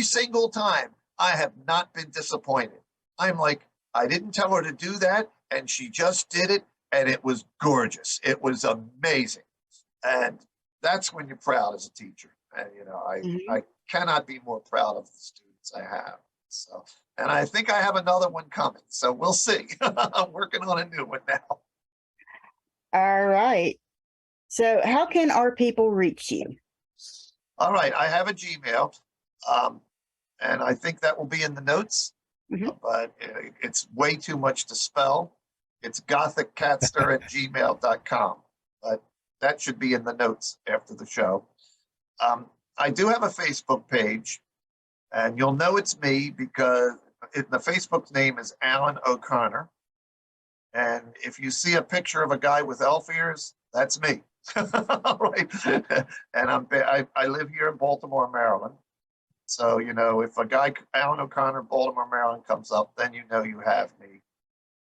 Speaker 5: single time, I have not been disappointed. I'm like, I didn't tell her to do that, and she just did it, and it was gorgeous. It was amazing. And that's when you're proud as a teacher. And, I cannot be more proud of the students I have. So, and I think I have another one coming. So we'll see. I'm working on a new one now.
Speaker 1: All right. So how can our people reach you?
Speaker 5: All right. I have a Gmail. And I think that will be in the notes, but it's way too much to spell. It's gothiccatster@gmail.com, but that should be in the notes after the show. I do have a Facebook page, and you'll know it's me because the Facebook name is Alan O'Connor. And if you see a picture of a guy with elf ears, that's me. Right. And I live here in Baltimore, Maryland. So, if a guy, Alan O'Connor, Baltimore, Maryland, comes up, then you know you have me.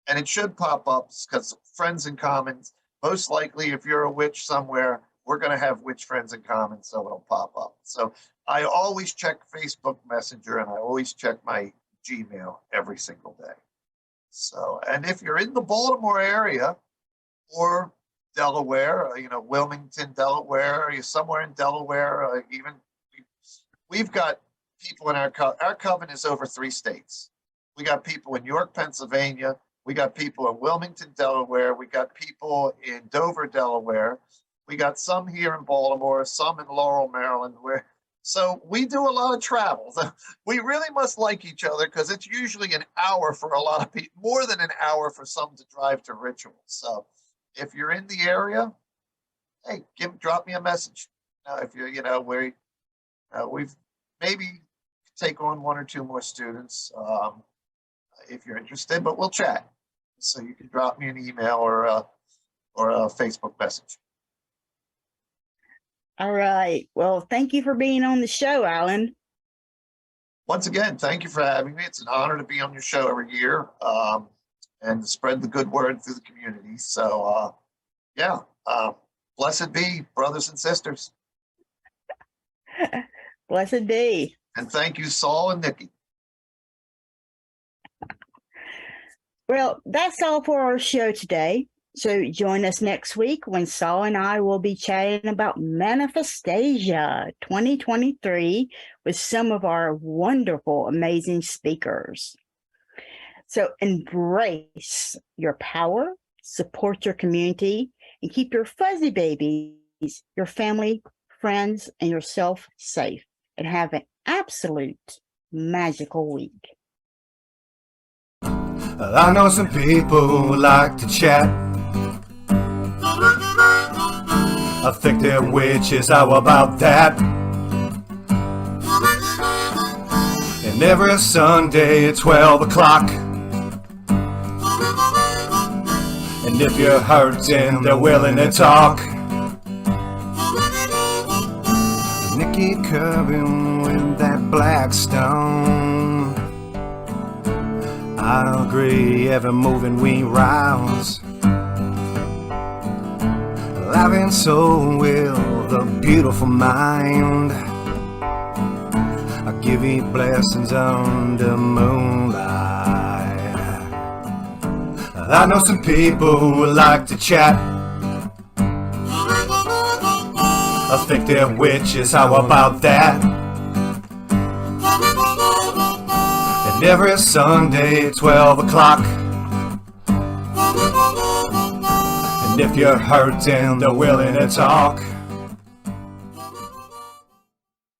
Speaker 5: And it should pop up because friends in common, most likely if you're a witch somewhere, we're going to have witch friends in common, so it'll pop up. So I always check Facebook Messenger, and I always check my Gmail every single day. So, and if you're in the Baltimore area or Delaware, Wilmington, Delaware, or you're somewhere in Delaware, even we've got people in our coven is over 3 states. We got people in York, Pennsylvania. We got people in Wilmington, Delaware. We got people in Dover, Delaware. We got some here in Baltimore, some in Laurel, Maryland. So we do a lot of travel. We really must like each other because it's usually an hour for a lot of people, more than an hour for some to drive to ritual. So if you're in the area, hey, drop me a message. If you're, we've maybe take on 1 or 2 more students if you're interested, but we'll chat. So you can drop me an email or a Facebook message.
Speaker 1: All right. Well, thank you for being on the show, Alan.
Speaker 5: Once again, thank you for having me. It's an honor to be on your show every year and to spread the good word through the community. So, blessed be, brothers and sisters.
Speaker 1: Blessed be.
Speaker 5: And thank you, Saul and Nikki.
Speaker 1: Well, that's all for our show today. So join us next week when Saul and I will be chatting about Manifestasia 2023 with some of our wonderful, amazing speakers. So embrace your power, support your community, and keep your fuzzy babies, your family, friends, and yourself safe. And have an absolute magical week.
Speaker 7: I know some people who like to chat. I think they're witches, how about that? And every Sunday at 12 o'clock. And if you're hurting, they're willing to talk. Nikki, Kirby with that black stone. I agree, Evermoving We Rise. Live and soul with a beautiful mind. I give you blessings under moonlight. I know some people who like to chat. I think they're witches, how about that? And every Sunday at 12 o'clock. And if you're hurting, they're willing to talk.